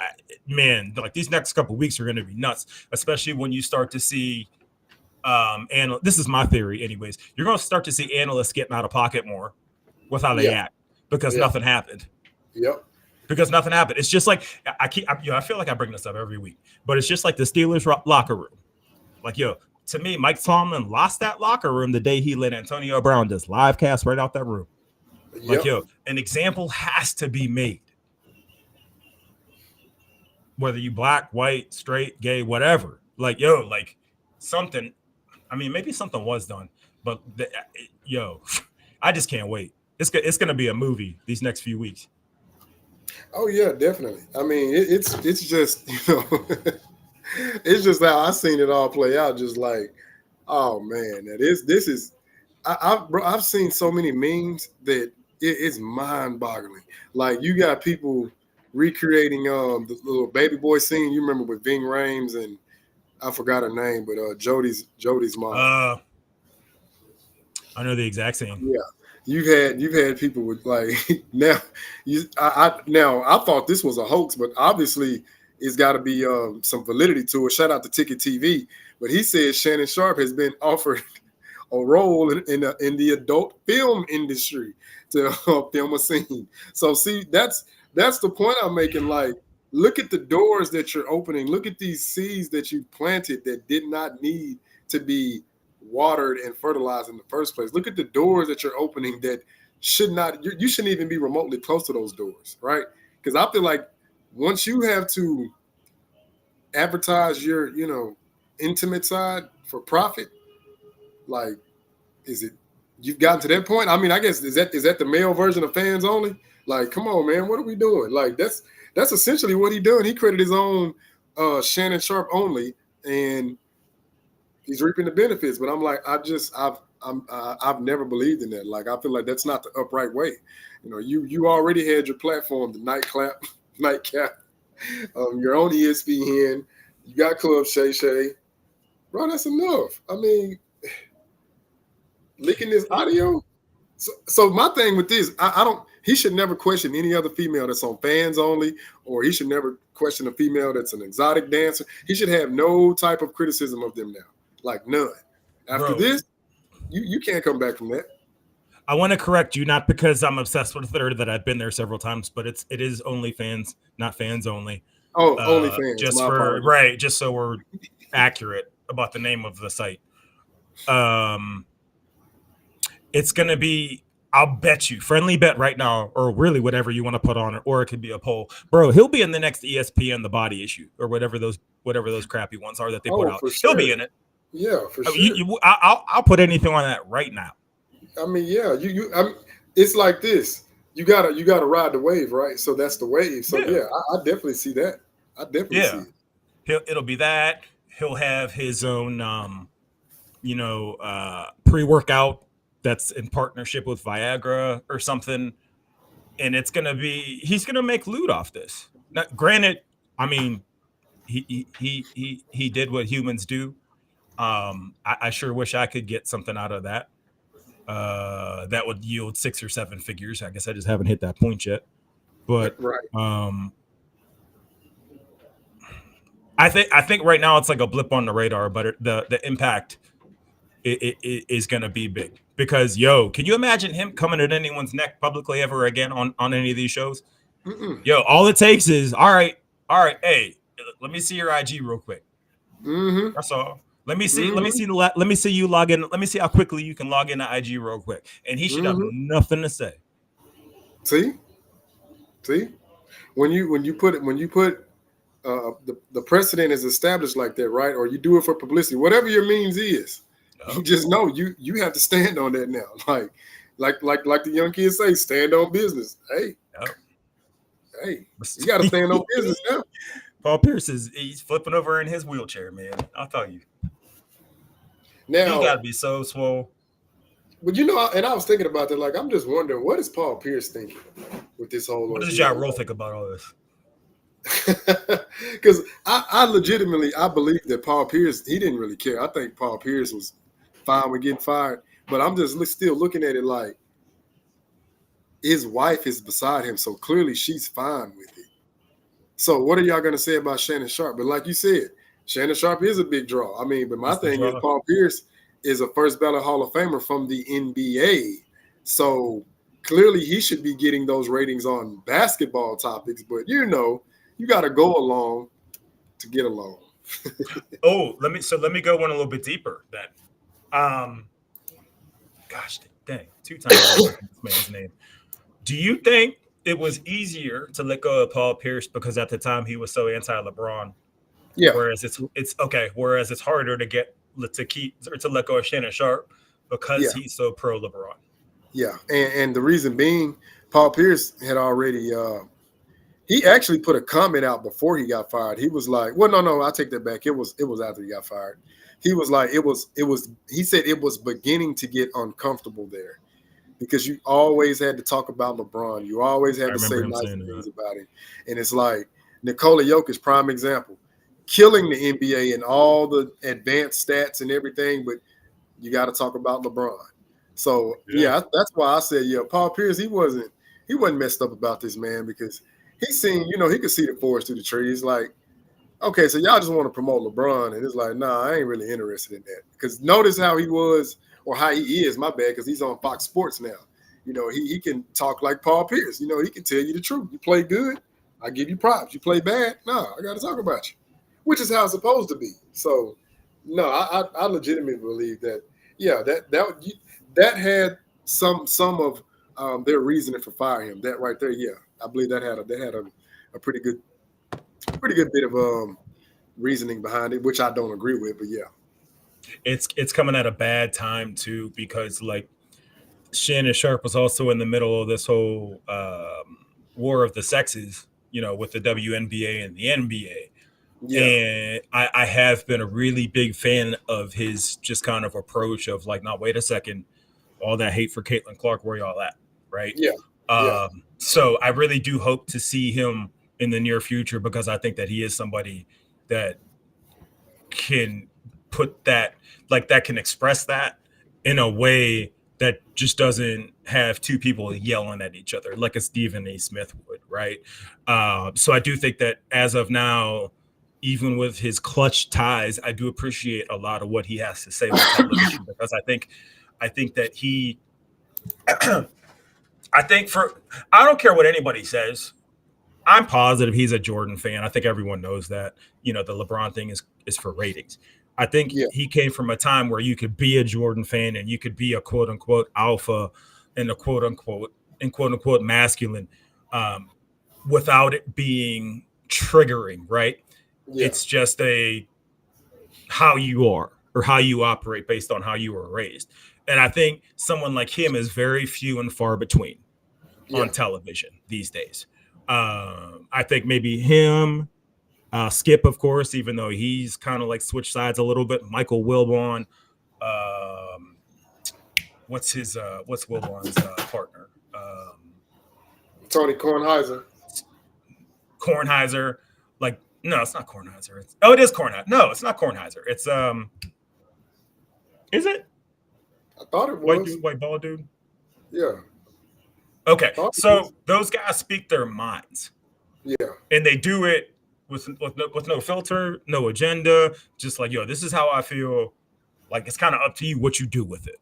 man, like these next couple of weeks are going to be nuts, especially when you start to see, and this is my theory, anyways. You're going to start to see analysts getting out of pocket more with how they act because nothing happened. Yep. Because nothing happened. It's just like I feel like I bring this up every week, but it's just like the Steelers locker room. Like, to me, Mike Tomlin lost that locker room the day he let Antonio Brown just live cast right out that room. Like, an example has to be made. Whether you black, white, straight, gay, whatever. Like, like something. I mean, maybe something was done, but I just can't wait. It's going to be a movie these next few weeks. Oh yeah, definitely. I mean, it's just it's just how I seen it all play out. Just like, oh man, this is. I've seen so many memes that it's mind-boggling. Like you got people recreating the little baby boy scene. You remember with Ving Rhames and I forgot her name, but Jody's mom. I know the exact scene. Yeah. you've had people with like now I thought this was a hoax, but obviously it's got to be some validity to it. Shout out to Ticket TV, but he says Shannon Sharpe has been offered a role in the adult film industry to film a scene. So see, that's the point I'm making. Like, look at the doors that you're opening. Look at these seeds that you planted that did not need to be watered and fertilized in the first place. Look at the doors that you're opening that should not. You shouldn't even be remotely close to those doors, right? Because I feel like once you have to advertise your, intimate side for profit, like, is it you've gotten to that point? I mean, I guess is that the male version of fans only? Like, come on, man, what are we doing? Like, that's essentially what he done. He created his own Shannon Sharpe only, and he's reaping the benefits. But I'm like, I've never believed in that. Like, I feel like that's not the upright way. You already had your platform, the nightcap, your own ESPN. You got Club Shay Shay, bro. That's enough. I mean, leaking this audio. So my thing with this, I don't. He should never question any other female that's on Fans Only, or he should never question a female that's an exotic dancer. He should have no type of criticism of them now, like none. After this, you can't come back from that. I want to correct you, not because I'm obsessed with her, that I've been there several times, but it is OnlyFans, not Fans Only. Oh, OnlyFans. Just so we're accurate about the name of the site. It's gonna be, I'll bet you, friendly bet right now, or really whatever you want to put on it, or it could be a poll. Bro, he'll be in the next ESPN The Body issue, or whatever those crappy ones are that they put out. He'll be in it. Yeah, for sure. I'll put anything on that right now. I mean, yeah, it's like this. You gotta ride the wave, right? So that's the wave. So yeah, I definitely see that. I definitely see it. It'll be that. He'll have his own, pre-workout that's in partnership with Viagra or something, and he's gonna make loot off this. Now, granted, I mean, he did what humans do. I sure wish I could get something out of that. That would yield 6 or 7 figures. I guess I just haven't hit that point yet. But right. I think right now it's like a blip on the radar, but the impact is going to be big, because can you imagine him coming at anyone's neck publicly ever again on any of these shows? Mm-mm. All it takes is all right. Hey, let me see your IG real quick. Mm-hmm. That's all. Let me see. Mm-hmm. Let me see you log in. Let me see how quickly you can log into IG real quick, and he should have nothing to say. See, when you put the precedent is established like that, right? Or you do it for publicity, whatever your means is. You just know you have to stand on that now. Like the young kids say, stand on business. Hey, you got to stand on business now. Paul Pierce he's flipping over in his wheelchair, man. I'll tell you. Now he got to be so swole. But and I was thinking about that. Like, I'm just wondering, what is Paul Pierce thinking with this whole? What does Ja Rule think about all this? Because I legitimately believe that Paul Pierce, he didn't really care. I think Paul Pierce was fine with getting fired, but I'm just still looking at it like his wife is beside him, so clearly she's fine with it. So what are y'all gonna say about Shannon Sharpe? But like you said, Shannon Sharpe is a big draw. I mean, but my thing is Paul Pierce is a first ballot Hall of Famer from the NBA, so clearly he should be getting those ratings on basketball topics. But you got to go along to get along. let me go one a little bit deeper then. Gosh dang, 2 times this man's name. Do you think it was easier to let go of Paul Pierce because at the time he was so anti-LeBron? Yeah. Whereas it's okay. Whereas it's harder to let go of Shannon Sharpe because he's so pro LeBron. Yeah, and the reason being, Paul Pierce had already he actually put a comment out before he got fired. He was like, well, no, I take that back. It was after he got fired. He was like, he said it was beginning to get uncomfortable there because you always had to talk about LeBron. You always had to say nice things about him. And it's like Nikola Jokic, prime example, killing the NBA and all the advanced stats and everything, but you got to talk about LeBron. So yeah, that's why I said, yeah, Paul Pierce, he wasn't messed up about this, man, because he seen, he could see the forest through the trees. Like, okay, so y'all just want to promote LeBron, and it's like, nah, I ain't really interested in that. Because notice how he was, or how he is, my bad, because he's on Fox Sports now. He can talk like Paul Pierce. He can tell you the truth. You play good, I give you props. You play bad, no, I got to talk about you, which is how it's supposed to be. So, no, I legitimately believe that, yeah, that had some of their reasoning for firing him. That right there, yeah, I believe that had a pretty good bit of reasoning behind it, which I don't agree with, but yeah, it's coming at a bad time too, because like Shannon Sharpe was also in the middle of this whole war of the sexes, with the WNBA and the NBA. yeah, And I have been a really big fan of his just kind of approach of like, now wait a second, all that hate for Caitlin Clark, where y'all at, right? yeah. So I really do hope to see him in the near future, because I think that he is somebody that can put that, like, that can express that in a way that just doesn't have two people yelling at each other like a Stephen A. Smith would, right? So I do think that as of now, even with his clutch ties, I do appreciate a lot of what he has to say on television, because I think that he, I don't care what anybody says. I'm positive he's a Jordan fan. I think everyone knows that. The LeBron thing is for ratings. I think Yeah. he came from a time where you could be a Jordan fan and you could be a quote unquote alpha and a quote unquote masculine, without it being triggering, right? Yeah. It's just how you are or how you operate based on how you were raised. And I think someone like him is very few and far between on television these days. I think maybe him, Skip, of course, even though he's kind of like switched sides a little bit. Michael Wilbon, what's Wilbon's partner? Tony Kornheiser. Kornheiser. Like, no, it's not Kornheiser. It is Kornheiser. No, it's not Kornheiser. It's is it? I thought it was. White bald dude. Yeah. Okay, so those guys speak their minds. Yeah. And they do it with no filter, no agenda, just like, yo, this is how I feel. Like, it's kind of up to you what you do with it.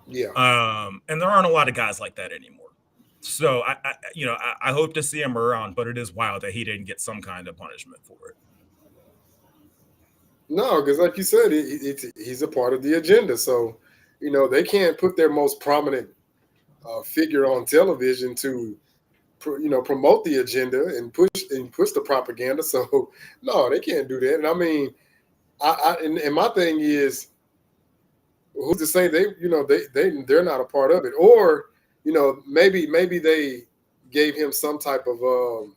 Yeah. And there aren't a lot of guys like that anymore. So I hope to see him around, but it is wild that he didn't get some kind of punishment for it. No, because like you said, he's a part of the agenda. So, they can't put their most prominent figure on television to promote the agenda and push the propaganda. So no, they can't do that. And I mean, and my thing is, who's to say they're not a part of it? Or maybe they gave him some type of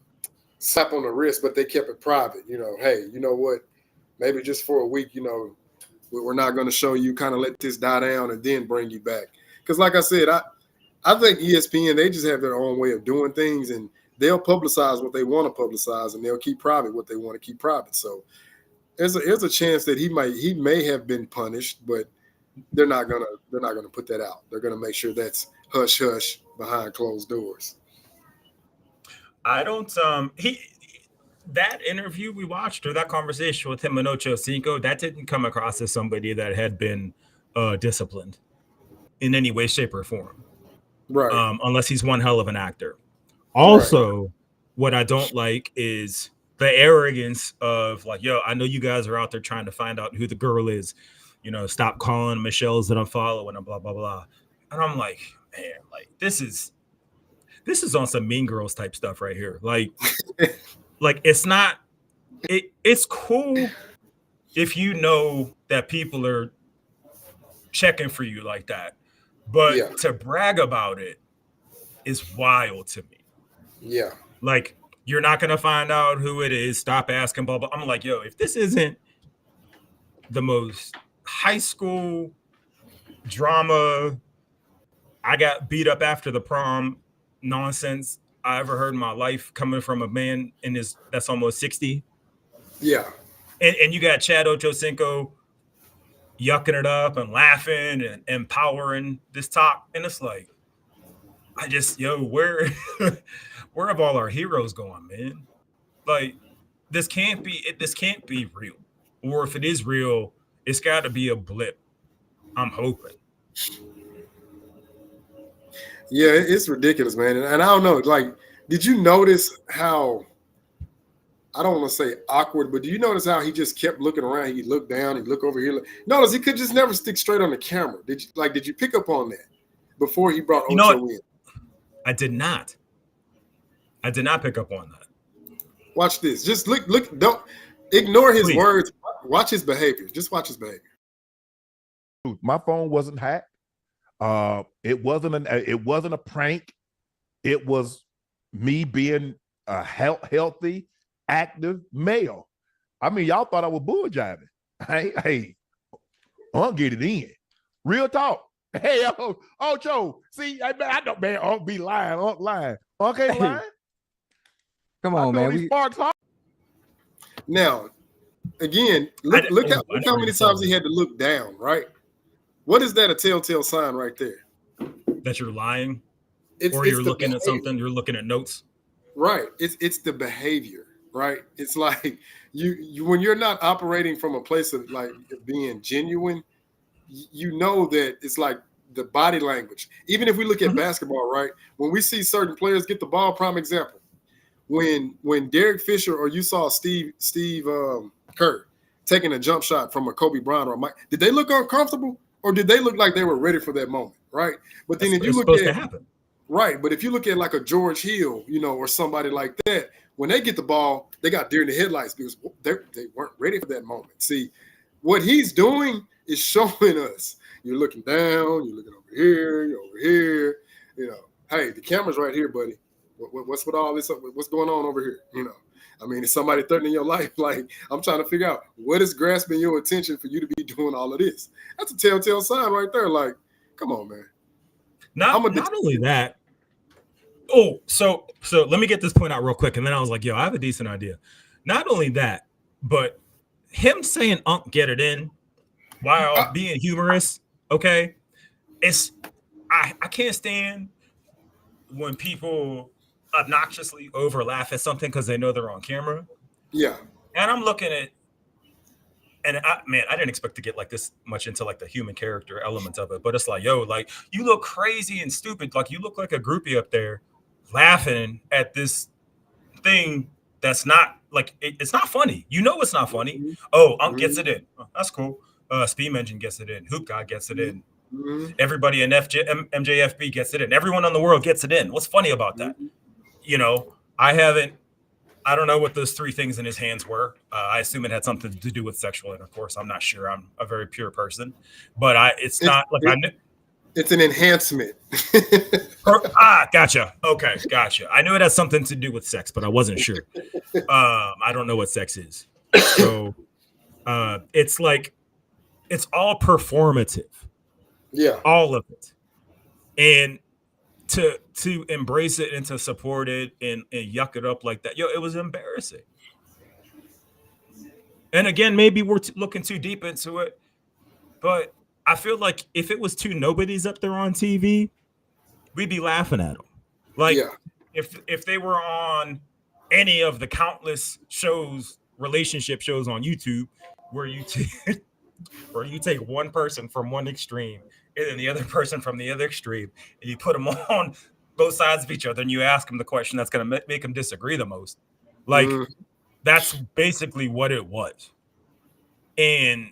slap on the wrist, but they kept it private. Hey, you know what? Maybe just for a week, we're not going to show you. Kind of let this die down and then bring you back. Because like I said, I think ESPN, they just have their own way of doing things, and they'll publicize what they want to publicize, and they'll keep private what they want to keep private. So there's a chance that he may have been punished, but they're not gonna put that out. They're gonna make sure that's hush hush behind closed doors. I don't that interview we watched, or that conversation with him and Ocho Cinco, that didn't come across as somebody that had been disciplined in any way, shape, or form. Right. Unless he's one hell of an actor. Also, what I don't like is the arrogance of like, yo, I know you guys are out there trying to find out who the girl is. Stop calling Michelle's that I'm following and blah, blah, blah. And I'm like, man, like this is on some Mean Girls type stuff right here. Like, it's not, it's cool if you know that people are checking for you like that. But to brag about it is wild to me. Yeah. Like, you're not going to find out who it is. Stop asking, blah, blah. I'm like, yo, if this isn't the most high school drama, I got beat up after the prom nonsense I ever heard in my life, coming from a man that's almost 60. Yeah. And you got Chad Ochocinco yucking it up and laughing and empowering this talk. And it's like, where where have all our heroes gone, man? Like, this can't be real. Or if it is real, it's got to be a blip. I'm hoping. Yeah, it's ridiculous, man. And I don't know, like, did you notice how, I don't want to say awkward, but do you notice how he just kept looking around? He looked down, he looked over here. Notice he could just never stick straight on the camera. Did you pick up on that before he brought Ocho in? I did not. I did not pick up on that. Watch this. Just look, don't ignore his words. Watch his behavior. Just watch his behavior. My phone wasn't hacked. It wasn't a prank. It was me being a healthy, active male. I mean, y'all thought I was bull jiving. Hey, I'll get it in. Real talk. Hey, Ocho. See, I know, man. I'll be lying. Okay, lying. Come on, man. Now, again, look how many times he had to look down, right? What is that a telltale sign right there? That you're lying? Or you're looking at something, you're looking at notes? Right. It's the behavior, right? It's like you when you're not operating from a place of like being genuine, you know that it's like the body language. Even if we look at basketball, right? When we see certain players get the ball, prime example. When Derek Fisher or you saw Steve Kerr taking a jump shot from a Kobe Bryant or a Mike, did they look uncomfortable or did they look like they were ready for that moment, right? But then if you look at right, but if you look at like a George Hill, or somebody like that, when they get the ball, they got deer in the headlights because they weren't ready for that moment. See, what he's doing is showing us you're looking down, you're looking over here, you're over here, hey, the camera's right here, buddy. What's with all this? What's going on over here? I mean, is somebody threatening your life? Like, I'm trying to figure out what is grasping your attention for you to be doing all of this. That's a telltale sign right there. Like, come on, man. Not only that. Oh, so let me get this point out real quick. And then I was like, I have a decent idea. Not only that, but him saying, get it in while being humorous. Okay. I can't stand when people obnoxiously over laugh at something because they know they're on camera. Yeah. And I'm looking at, and I didn't expect to get like this much into like the human character elements of it, but it's like, like you look crazy and stupid. Like you look like a groupie up there laughing at this thing that's not like, it's not funny. It's not funny. Mm-hmm. Oh, gets it in. Oh, that's cool. Steam Engine gets it in. Hoop God gets it in. Mm-hmm. Everybody in MJFB gets it in. Everyone in the world gets it in. What's funny about that? I don't know what those three things in his hands were. I assume it had something to do with sexual intercourse. I'm not sure. I'm a very pure person, but it's not like I knew. It's an enhancement. Gotcha. Okay, gotcha. I knew it had something to do with sex, but I wasn't sure. I don't know what sex is. So it's like, it's all performative. Yeah. All of it. And to embrace it and to support it and yuck it up like that, it was embarrassing. And again, maybe we're looking too deep into it, but I feel like if it was two nobodies up there on TV, we'd be laughing at them. Like if they were on any of the countless shows, relationship shows on YouTube, where you take one person from one extreme and then the other person from the other extreme, and you put them on both sides of each other, and you ask them the question that's going to make them disagree the most. Like, that's basically what it was. And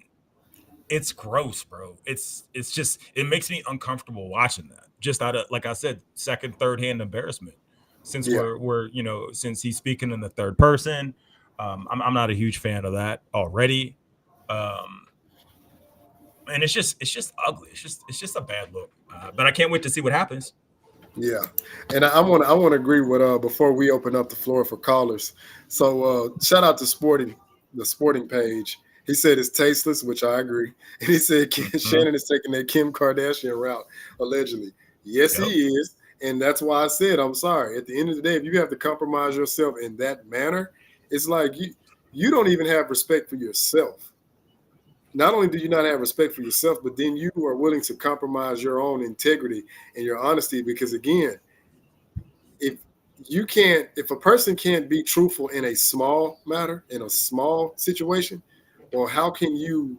it's gross, bro. It's just, it makes me uncomfortable watching that. Just out of, like I said, second, third hand embarrassment. Since we're since he's speaking in the third person, I'm not a huge fan of that already. And it's just ugly. It's just a bad look. But I can't wait to see what happens. Yeah, and I want to agree with before we open up the floor for callers. So shout out to the sporting page. He said it's tasteless, which I agree. And he said Shannon is taking that Kim Kardashian route, allegedly. Yes, he is, and that's why I said I'm sorry. At the end of the day, if you have to compromise yourself in that manner, it's like you don't even have respect for yourself. not only do you not have respect for yourself, but then you are willing to compromise your own integrity and your honesty. Because again, if a person can't be truthful in a small matter, in a small situation, well, how can you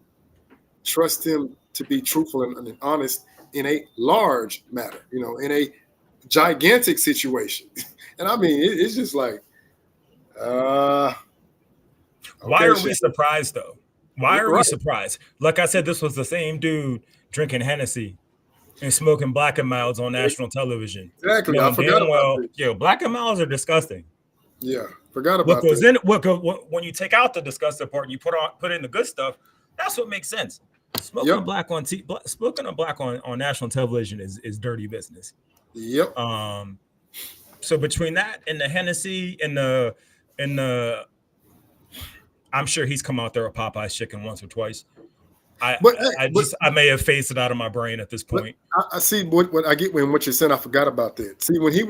trust them to be truthful and honest in a large matter, in a gigantic situation? And I mean, it's just like, why okay, are we Shannon. surprised though? Why are we Right. surprised? Like I said, this was the same dude drinking Hennessy and smoking Black and Milds on national television. Exactly. I Knowing forgot damn about well, this. Black and Milds are disgusting. Yeah, forgot What about goes that. in? When you take out the disgusting part and you put in the good stuff, that's what makes sense. Smoking a Yep. black on national television is dirty business. Yep. So between that and the Hennessy and the I'm sure he's come out there with Popeye's chicken once or twice. I may have phased it out of my brain at this point. I see what I get when what you're saying. I forgot about that. See, when he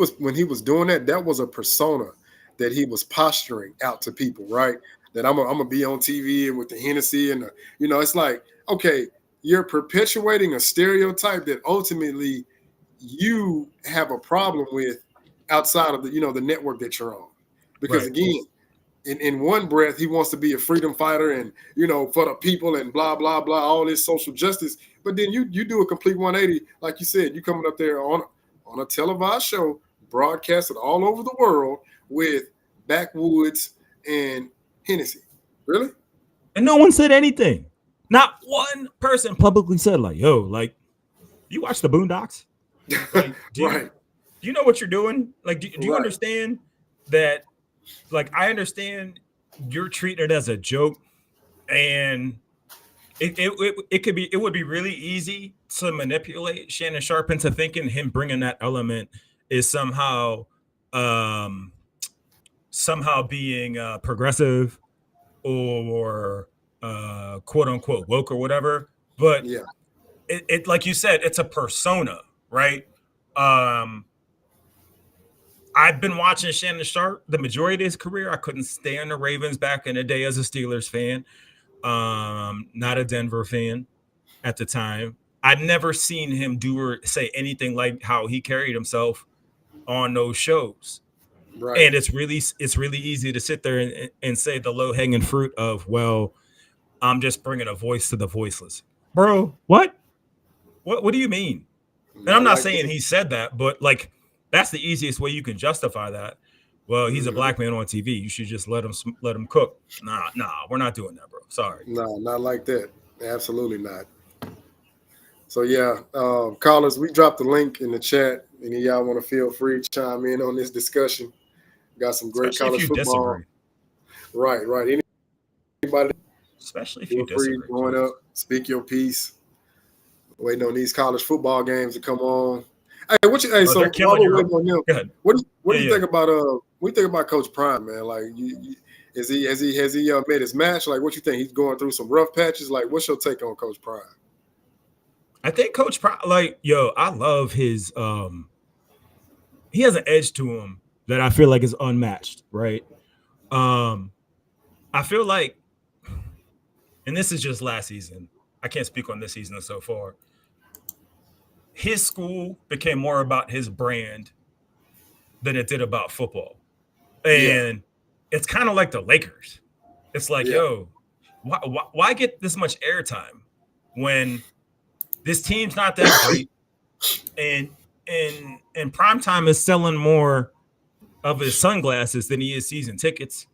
was doing that was a persona that he was posturing out to people, right? That I'm gonna be on TV and with the Hennessy and it's like, okay, you're perpetuating a stereotype that ultimately you have a problem with outside of the the network that you're on, because Right. again, in one breath he wants to be a freedom fighter and for the people and blah blah blah, all this social justice, but then you do a complete 180, like you said, you coming up there on a televised show broadcasted all over the world with backwoods and Hennessy. Really? And no one said anything. Not one person publicly said like, "Yo, like, you watch the Boondocks? Like, Right. do you know what you're doing? Like, do you Right. understand that? Like, I understand you're treating it as a joke, and it would be really easy to manipulate Shannon Sharpe into thinking him bringing that element is somehow being progressive or quote unquote woke or whatever. But Yeah. it like you said, it's a persona, right? I've been watching Shannon Sharpe the majority of his career. I couldn't stand the Ravens back in the day as a Steelers fan. Not a Denver fan at the time. I'd never seen him do or say anything like how he carried himself on those shows. Right. And it's really easy to sit there and say the low hanging fruit of, well, I'm just bringing a voice to the voiceless, bro. What do you mean? And I'm not saying he said that, but like, that's the easiest way you can justify that. Well, he's a black man on TV. You should just let him cook. Nah, we're not doing that, bro. Sorry. No, not like that. Absolutely not. So yeah, callers, we dropped the link in the chat. Any of y'all want to feel free to chime in on this discussion? Got some great Especially college if you football. disagree. Right. Anybody Especially if feel you free disagree. join up, speak your piece. Waiting on these college football games to come on. Hey, so they're killing while we're your. waiting on them, Go ahead. what do you Yeah. think about what do you think about Coach Prime, man? Like, has he made his match? Like, what you think? He's going through some rough patches. Like, what's your take on Coach Prime? I think Coach Prime, like, I love his he has an edge to him that I feel like is unmatched, right? I feel like, and this is just last season, I can't speak on this season so far. His school became more about his brand than it did about football. And it's kind of like the Lakers. It's like, why get this much airtime when this team's not that great? And Primetime is selling more of his sunglasses than he is season tickets.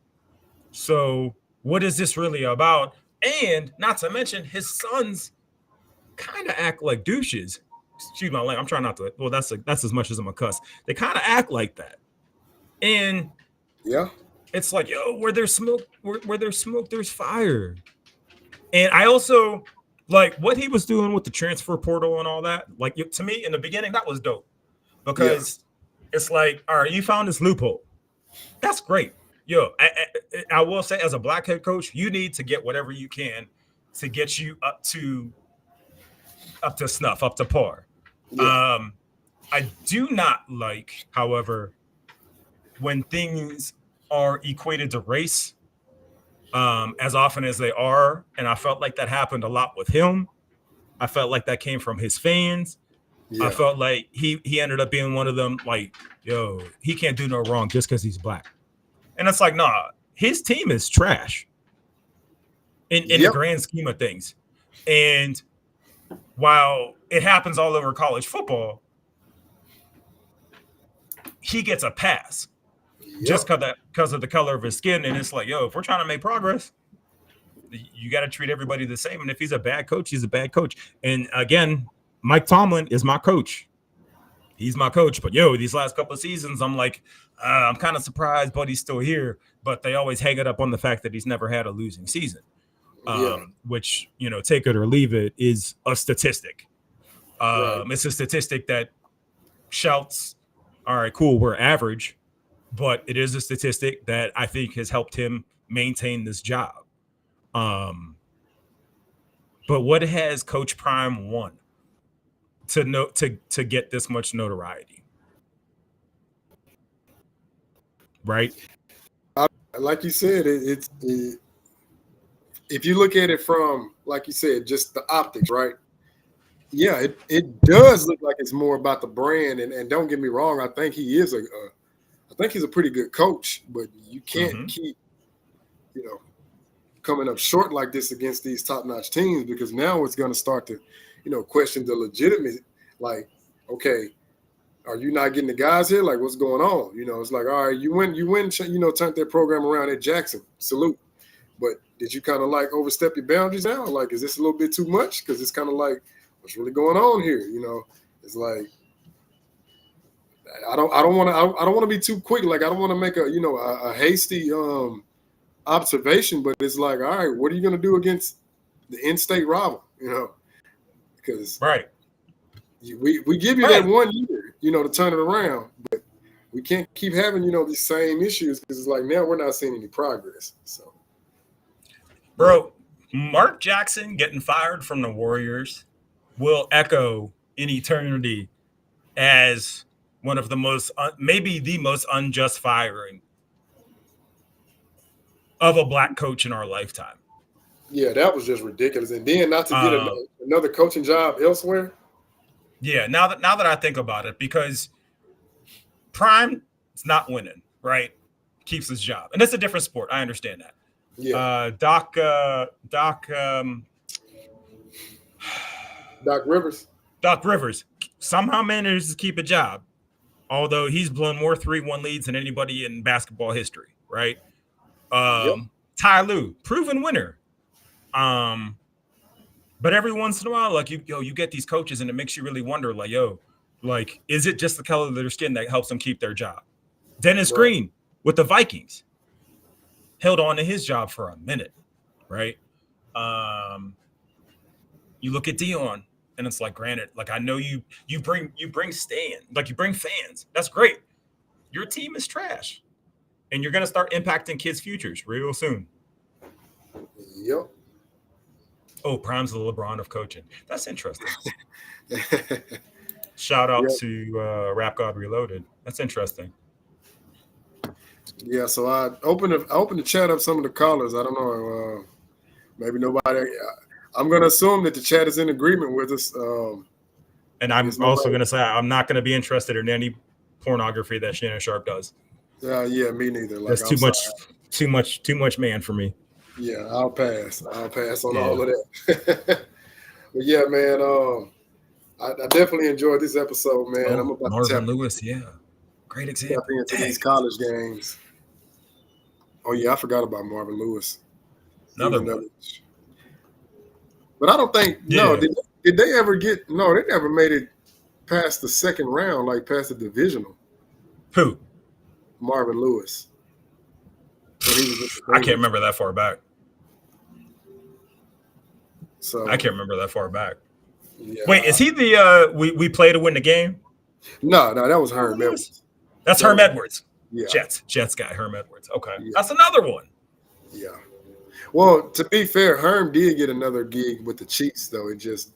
So what is this really about? And not to mention, his sons kind of act like douches. Excuse my language. I'm trying not to. Well, that's as much as I'm a cuss. They kind of act like that. And it's like, where there's smoke, there's fire. And I also like what he was doing with the transfer portal and all that. Like, to me, in the beginning, that was dope because it's like, all right, you found this loophole. That's great. I will say, as a black head coach, you need to get whatever you can to get you up to snuff, up to par. I do not like, however, when things are equated to race as often as they are. And I felt like that happened a lot with him. I felt like that came from his fans. Yeah. I felt like he ended up being one of them, like, yo, he can't do no wrong just because he's black. And it's like, nah, his team is trash in the grand scheme of things. And while it happens all over college football, he gets a pass just because of the color of his skin. And it's like, yo, if we're trying to make progress, you got to treat everybody the same. And if he's a bad coach, he's a bad coach. And again, Mike Tomlin is my coach. He's my coach. But yo, these last couple of seasons, I'm like, I'm kind of surprised Buddy's still here. But they always hang it up on the fact that he's never had a losing season, which, you know, take it or leave it, is a statistic. It's a statistic that shouts, all right, cool, we're average. But it is a statistic that I think has helped him maintain this job. But what has Coach Prime won to get this much notoriety? Right? Like you said, it's if you look at it from, like you said, just the optics, right? Yeah, it does look like it's more about the brand. And don't get me wrong, I think he is I think he's a pretty good coach, but you can't keep, you know, coming up short like this against these top-notch teams, because now it's going to start to, you know, question the legitimacy. Like, okay, are you not getting the guys here? Like, what's going on? You know, it's like, all right, you win, you know, turned that program around at Jackson. Salute. But did you kind of like overstep your boundaries now? Like, is this a little bit too much? Because it's kind of like, what's really going on here? You know, it's like, I don't want to be too quick. Like, I don't want to make a hasty observation, but it's like, all right, what are you going to do against the in-state rival? You know, because we give you that 1 year, you know, to turn it around, but we can't keep having, you know, these same issues, because it's like now we're not seeing any progress. So, bro, Mark Jackson getting fired from the Warriors will echo in eternity as one of the most, maybe the most unjust firing of a black coach in our lifetime. Yeah, that was just ridiculous. And then not to get another coaching job elsewhere. Yeah, now that I think about it, because Prime is not winning, right? Keeps his job. And it's a different sport. I understand that. Yeah. Doc Rivers somehow manages to keep a job, although he's blown more 3-1 leads than anybody in basketball history, right? Ty Lue, proven winner. But every once in a while, like, you get these coaches and it makes you really wonder, like, like, is it just the color of their skin that helps them keep their job? Dennis Green with the Vikings held on to his job for a minute, right? You look at Dion, and it's like, granted, like, I know you bring fans. That's great. Your team is trash, and you're gonna start impacting kids' futures real soon. Yep. Oh, Prime's the LeBron of coaching. That's interesting. Shout out to Rap God Reloaded. That's interesting. Yeah, so I opened the chat up some of the callers. I don't know. Maybe nobody. I'm going to assume that the chat is in agreement with us. And I'm also going to say I'm not going to be interested in any pornography that Shannon Sharpe does. Yeah, me neither. Like, that's too much man for me. Yeah, I'll pass on all of that. But yeah, man, I definitely enjoyed this episode, man. I'm about Marvin to tap Lewis, great example. into these college games. Oh yeah, I forgot about Marvin Lewis. Another one. But I don't think did they ever get? No, they never made it past the second round, like past the divisional. Who? Marvin Lewis. I can't remember that far back. So I can't remember that far back. Yeah. Wait, is he the we play to win the game? No, that was Herm Edwards. That's Herm Edwards. Yeah. Jets guy, Herm Edwards. Okay. Yeah. That's another one. Yeah. Well, to be fair, Herm did get another gig with the Chiefs, though. It just,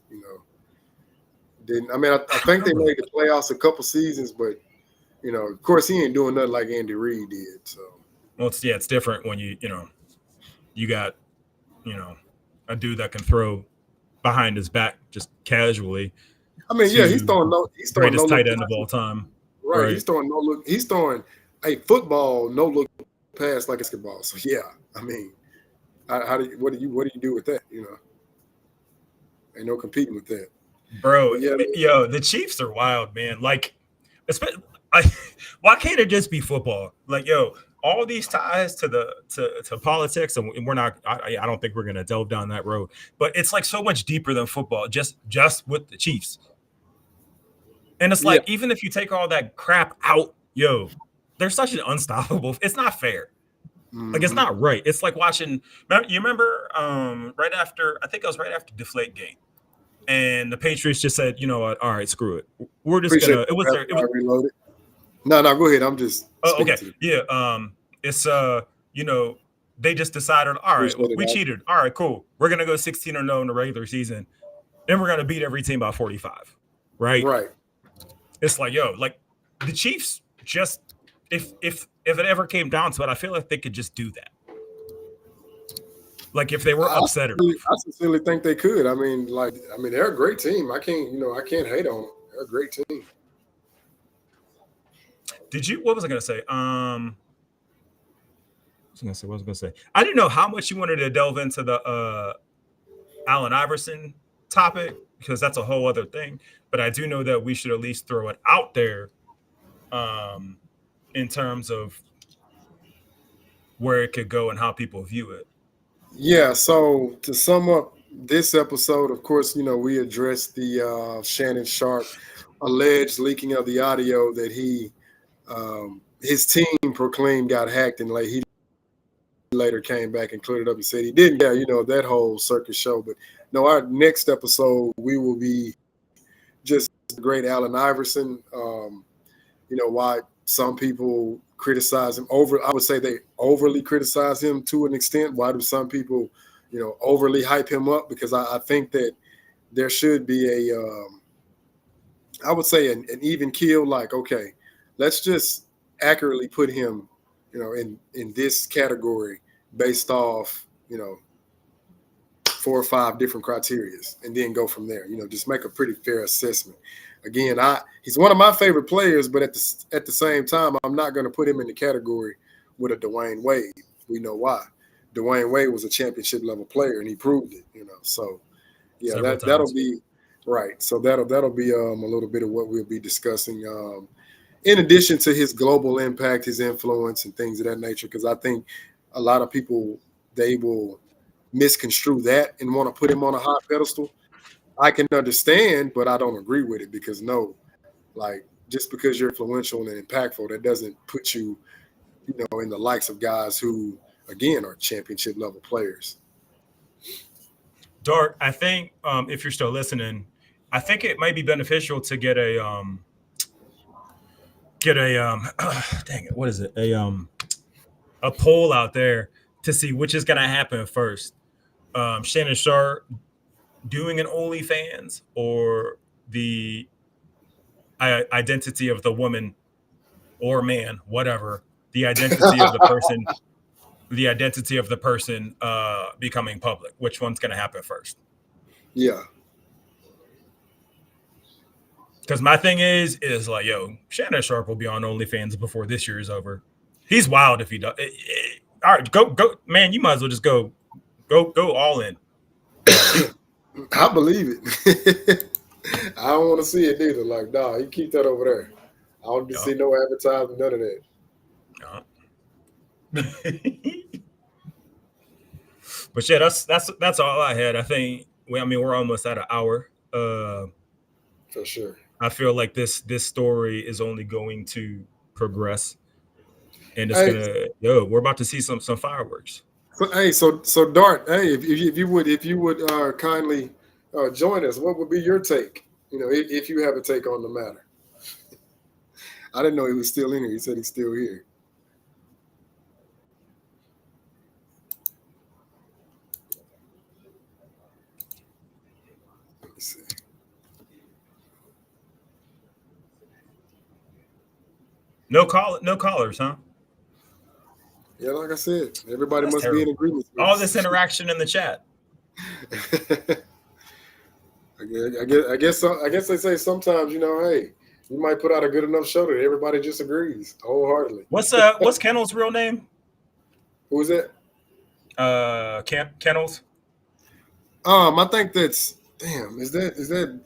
didn't. I mean, I think they made the playoffs a couple seasons, but, of course, he ain't doing nothing like Andy Reid did. So. Well, it's different when you you got, you know, a dude that can throw behind his back just casually. I mean, yeah, he's to throwing no greatest look tight end of passes. all time. Right. Right. He's throwing no look. He's throwing a football no look pass like basketball. So yeah, I mean, what do you do with that? You know, ain't no competing with that. Bro, But yeah, yo, the Chiefs are wild, man. Like, why can't it just be football? Like, yo, all these ties to to politics, and we're not. I don't think we're gonna delve down that road. But it's like so much deeper than football. Just with the Chiefs, and it's like even if you take all that crap out, yo, they're such an unstoppable. It's not fair. Like it's not right. It's like watching. You remember right after? I think it was right after Deflategate. And the Patriots just said, you know what? All right, screw it. We're just appreciate gonna. It was that. their. It was. Reloaded. No, go ahead. I'm just. Oh, okay. To them. Yeah. It's you know, they just decided. All right, we cheated. All right, cool. We're gonna go 16-0 in the regular season, then we're gonna beat every team by 45. Right. Right. It's like, yo, like the Chiefs. Just if it ever came down to it, I feel like they could just do that. Like if they were upset. I sincerely think they could. I mean, they're a great team. I can't hate on them. They're a great team. What was I gonna say? What was I gonna say? I didn't know how much you wanted to delve into the Allen Iverson topic because that's a whole other thing. But I do know that we should at least throw it out there, in terms of where it could go and how people view it. Yeah, so to sum up this episode, of course, we addressed the Shannon Sharpe alleged leaking of the audio that his team proclaimed got hacked, and he later came back and cleared it up and said he didn't. Yeah, that whole circus show. But no, our next episode, we will be just the great Allen Iverson. Why some people criticize him I would say they overly criticize him to an extent. Why do some people, overly hype him up? Because I think that there should be I would say an even keel. Like, okay, let's just accurately put him, in this category based off, 4 or 5 different criterias, and then go from there. Just make a pretty fair assessment. Again, he's one of my favorite players, but at the same time, I'm not going to put him in the category with a Dwayne Wade. We know why. Dwayne Wade was a championship level player, and he proved it. So yeah, that'll be right. So that'll be a little bit of what we'll be discussing. In addition to his global impact, his influence, and things of that nature, because I think a lot of people, they will misconstrue that and want to put him on a high pedestal. I can understand, but I don't agree with it because just because you're influential and impactful, that doesn't put you, in the likes of guys who, again, are championship level players. Dark, I think if you're still listening, I think it might be beneficial to get a dang it, what is it? A poll out there to see which is gonna happen first. Shannon Sharpe doing an OnlyFans or the identity of the woman or man, whatever, the identity of the person, becoming public. Which one's going to happen first? Yeah. Because my thing is like, yo, Shannon Sharpe will be on OnlyFans before this year is over. He's wild if he does. All right, go, man. You might as well just go all in. I believe it. I don't want to see it either. Like, nah, you keep that over there. I don't see no advertising, none of that. But yeah, that's all I had. I think. We're almost at an hour. For sure. I feel like this story is only going to progress, and it's we're about to see some fireworks. So Dart, if you would kindly join us, what would be your take? If you have a take on the matter. I didn't know he was still in here. He said he's still here. Let me see. No callers, huh? Yeah, like I said, everybody That's must terrible. be in agreement. All this interaction in the chat. I guess they say sometimes, hey, you might put out a good enough show that everybody just agrees wholeheartedly. What's Kennel's real name? Who is that? Kennel's. I think that's is that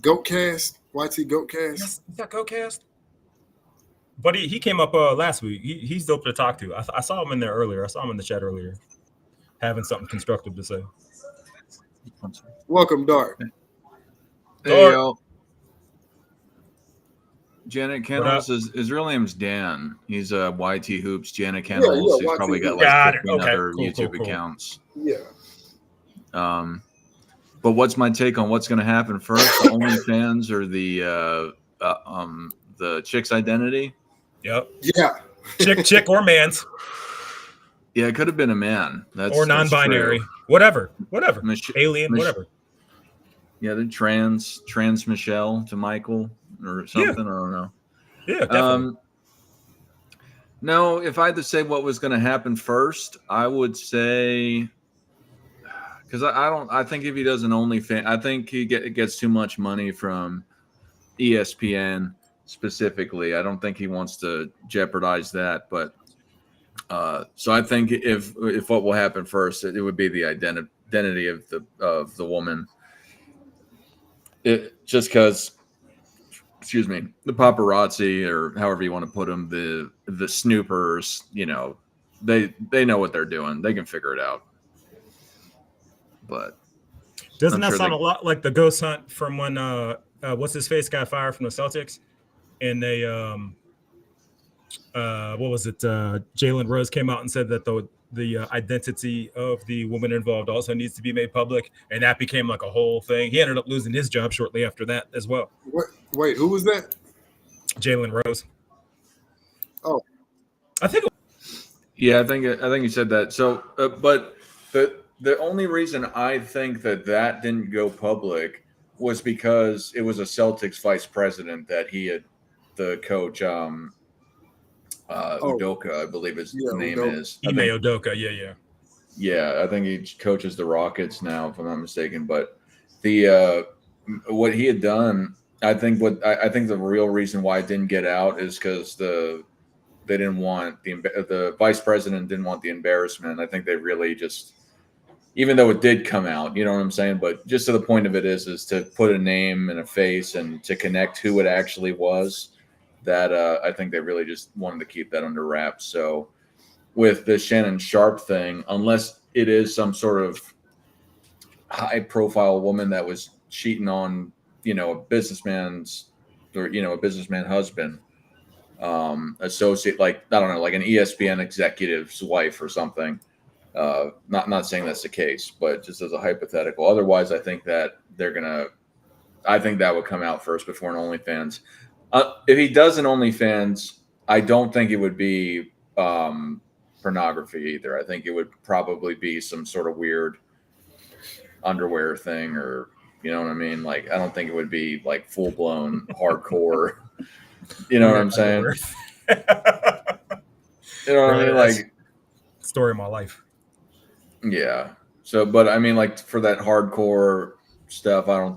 Goatcast? YT Goatcast? Yes, is that GoCast? But he came up last week. He's dope to talk to. I saw him in there earlier. I saw him in the chat earlier, having something constructive to say. Welcome, Dart. Hey, yo. Janet Kennels, his real name's Dan. He's YT Hoops. Janet Kennels. He's probably got like 15 other YouTube accounts. Yeah. But what's my take on what's going to happen first? The OnlyFans or the chick's identity? Yep. Yeah. Chick or man's. Yeah, it could have been a man. Or non-binary. Whatever. Alien, whatever. Yeah, the trans Michelle to Michael or something. Yeah. I don't know. Yeah, definitely. No, if I had to say what was going to happen first, I would say, because I think if he does an OnlyFans, I think he gets too much money from ESPN specifically. I don't think he wants to jeopardize that, but so I think if what will happen first, it would be the identity of the woman. Just because, excuse me, the paparazzi or however you want to put them, the snoopers, they know what they're doing. They can figure it out. But doesn't that sound a lot like the ghost hunt from when what's his face got fired from the Celtics, and they what was it? Jalen Rose came out and said that the identity of the woman involved also needs to be made public, and that became like a whole thing. He ended up losing his job shortly after that as well. Wait, who was that? Jalen Rose. Oh, I think he said that. So, but the only reason I think that didn't go public was because it was a Celtics vice president that he had, the coach, Udoka, I believe his name is. Ime Udoka, yeah. Yeah, I think he coaches the Rockets now, if I'm not mistaken. But the what he had done, I think the real reason why it didn't get out is because they didn't want the vice president didn't want the embarrassment. I think they really just, even though it did come out, you know what I'm saying? But just to the point of it is to put a name and a face and to connect who it actually was, that I think they really just wanted to keep that under wraps. So with the Shannon Sharpe thing, unless it is some sort of high profile woman that was cheating on, a businessman husband, associate, like, I don't know, like an ESPN executive's wife or something. Not saying that's the case, but just as a hypothetical. Otherwise, I think that that would come out first before an OnlyFans. If he does an OnlyFans, I don't think it would be pornography either. I think it would probably be some sort of weird underwear thing, or you know what I mean? Like, I don't think it would be like full blown hardcore. You know what I'm saying? You know what I mean? Like, story of my life. Yeah. So, but I mean, like, for that hardcore stuff, I don't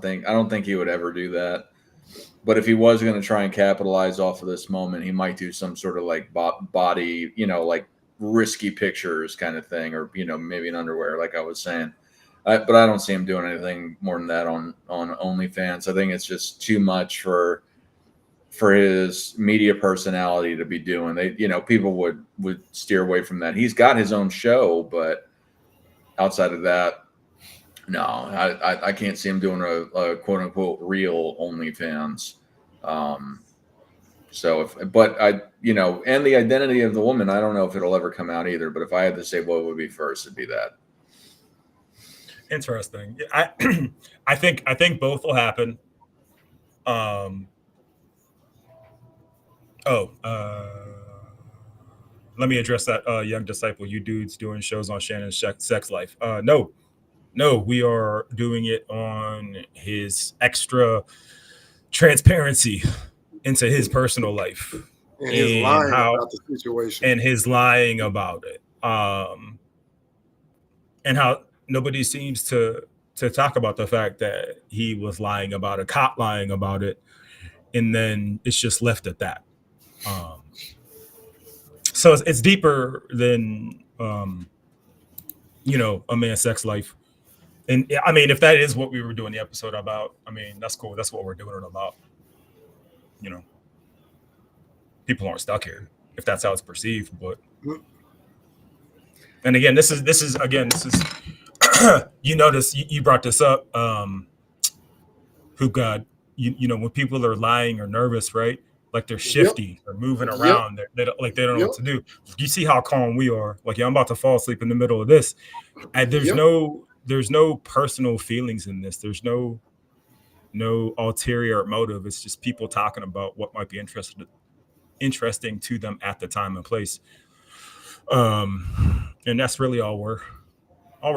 think he would ever do that. But if he was going to try and capitalize off of this moment, he might do some sort of like body, like risky pictures kind of thing, or, maybe an underwear, like I was saying. But I don't see him doing anything more than that on OnlyFans. I think it's just too much for his media personality to be doing. People would steer away from that. He's got his own show, but outside of that, no, I can't see him doing a quote unquote real OnlyFans. And the identity of the woman, I don't know if it'll ever come out either. But if I had to say what would be first, it'd be that. Interesting. I think both will happen. Let me address that young disciple. You dudes doing shows on Shannon's sex life. No, we are doing it on his extra transparency into his personal life. and his lying about the situation, and his lying about it, and how nobody seems to talk about the fact that he was lying about it, caught lying about it, and then it's just left at that. So it's deeper than a man's sex life. And I mean, if that is what we were doing the episode about, I mean, that's cool. That's what we're doing it about. People aren't stuck here if that's how it's perceived. But and again, this is you notice you brought this up. Who God, when people are lying or nervous, right? Like they're shifty, they're moving around. They don't know what to do. You see how calm we are. Like, I'm about to fall asleep in the middle of this. And there's no personal feelings in this. There's no ulterior motive. It's just people talking about what might be interesting to them at the time and place. And that's really all we're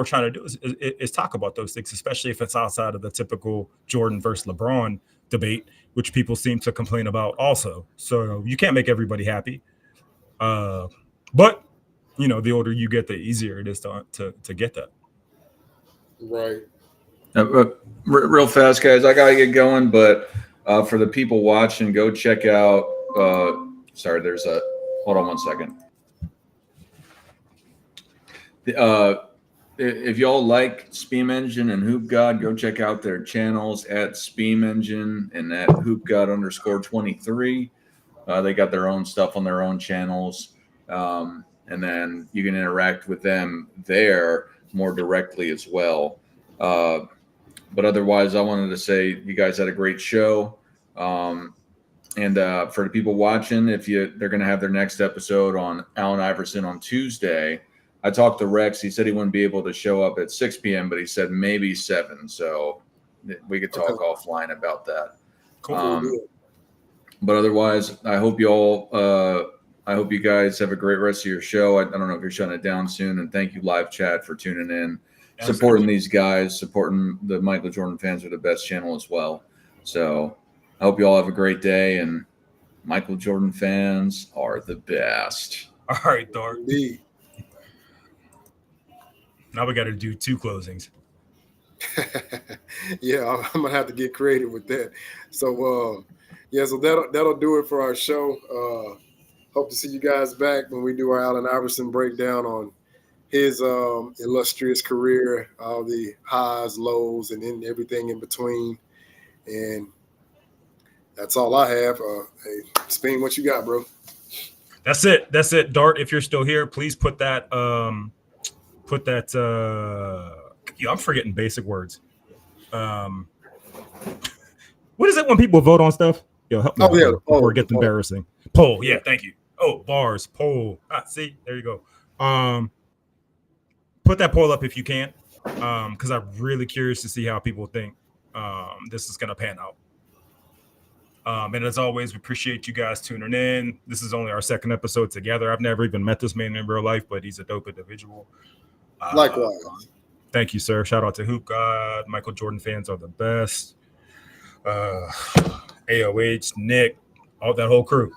trying to do is talk about those things, especially if it's outside of the typical Jordan versus LeBron debate, which people seem to complain about also. So you can't make everybody happy. But the older you get, the easier it is to get that. Right. Real fast, guys, I gotta get going, but for the people watching, go check out hold on one second. If y'all like Speam Engine and Hoop God, go check out their channels at Speam Engine and at hoopgod_23. They got their own stuff on their own channels. And then you can interact with them there more directly as well. But otherwise, I wanted to say you guys had a great show. And for the people watching, they're going to have their next episode on Allen Iverson on Tuesday. I talked to Rex. He said he wouldn't be able to show up at 6 p.m., but he said maybe 7. So we could talk offline about that. Cool. But otherwise, I hope you guys have a great rest of your show. I don't know if you're shutting it down soon. And thank you, live chat, for tuning in, supporting these guys, supporting the Michael Jordan Fans Are the Best channel as well. So I hope you all have a great day. And Michael Jordan fans are the best. All right, Dark. Indeed. Now we got to do 2 closings. Yeah, I'm gonna have to get creative with that. So so that'll do it for our show. Hope to see you guys back when we do our Allen Iverson breakdown on his illustrious career, all the highs, lows, and then everything in between. And that's all I have. Hey, Spain, what you got, bro? That's it. Dart, if you're still here, please put that I'm forgetting basic words. What is it when people vote on stuff? Yo, help me before it gets embarrassing. Poll, yeah, thank you. Oh, bars, poll. See, there you go. Put that poll up if you can, because I'm really curious to see how people think this is gonna pan out. And as always, we appreciate you guys tuning in. This is only our 2nd episode together. I've never even met this man in real life, but he's a dope individual. Likewise. Thank you, sir. Shout out to Hoop God. Michael Jordan fans are the best. AOH, Nick, all that whole crew.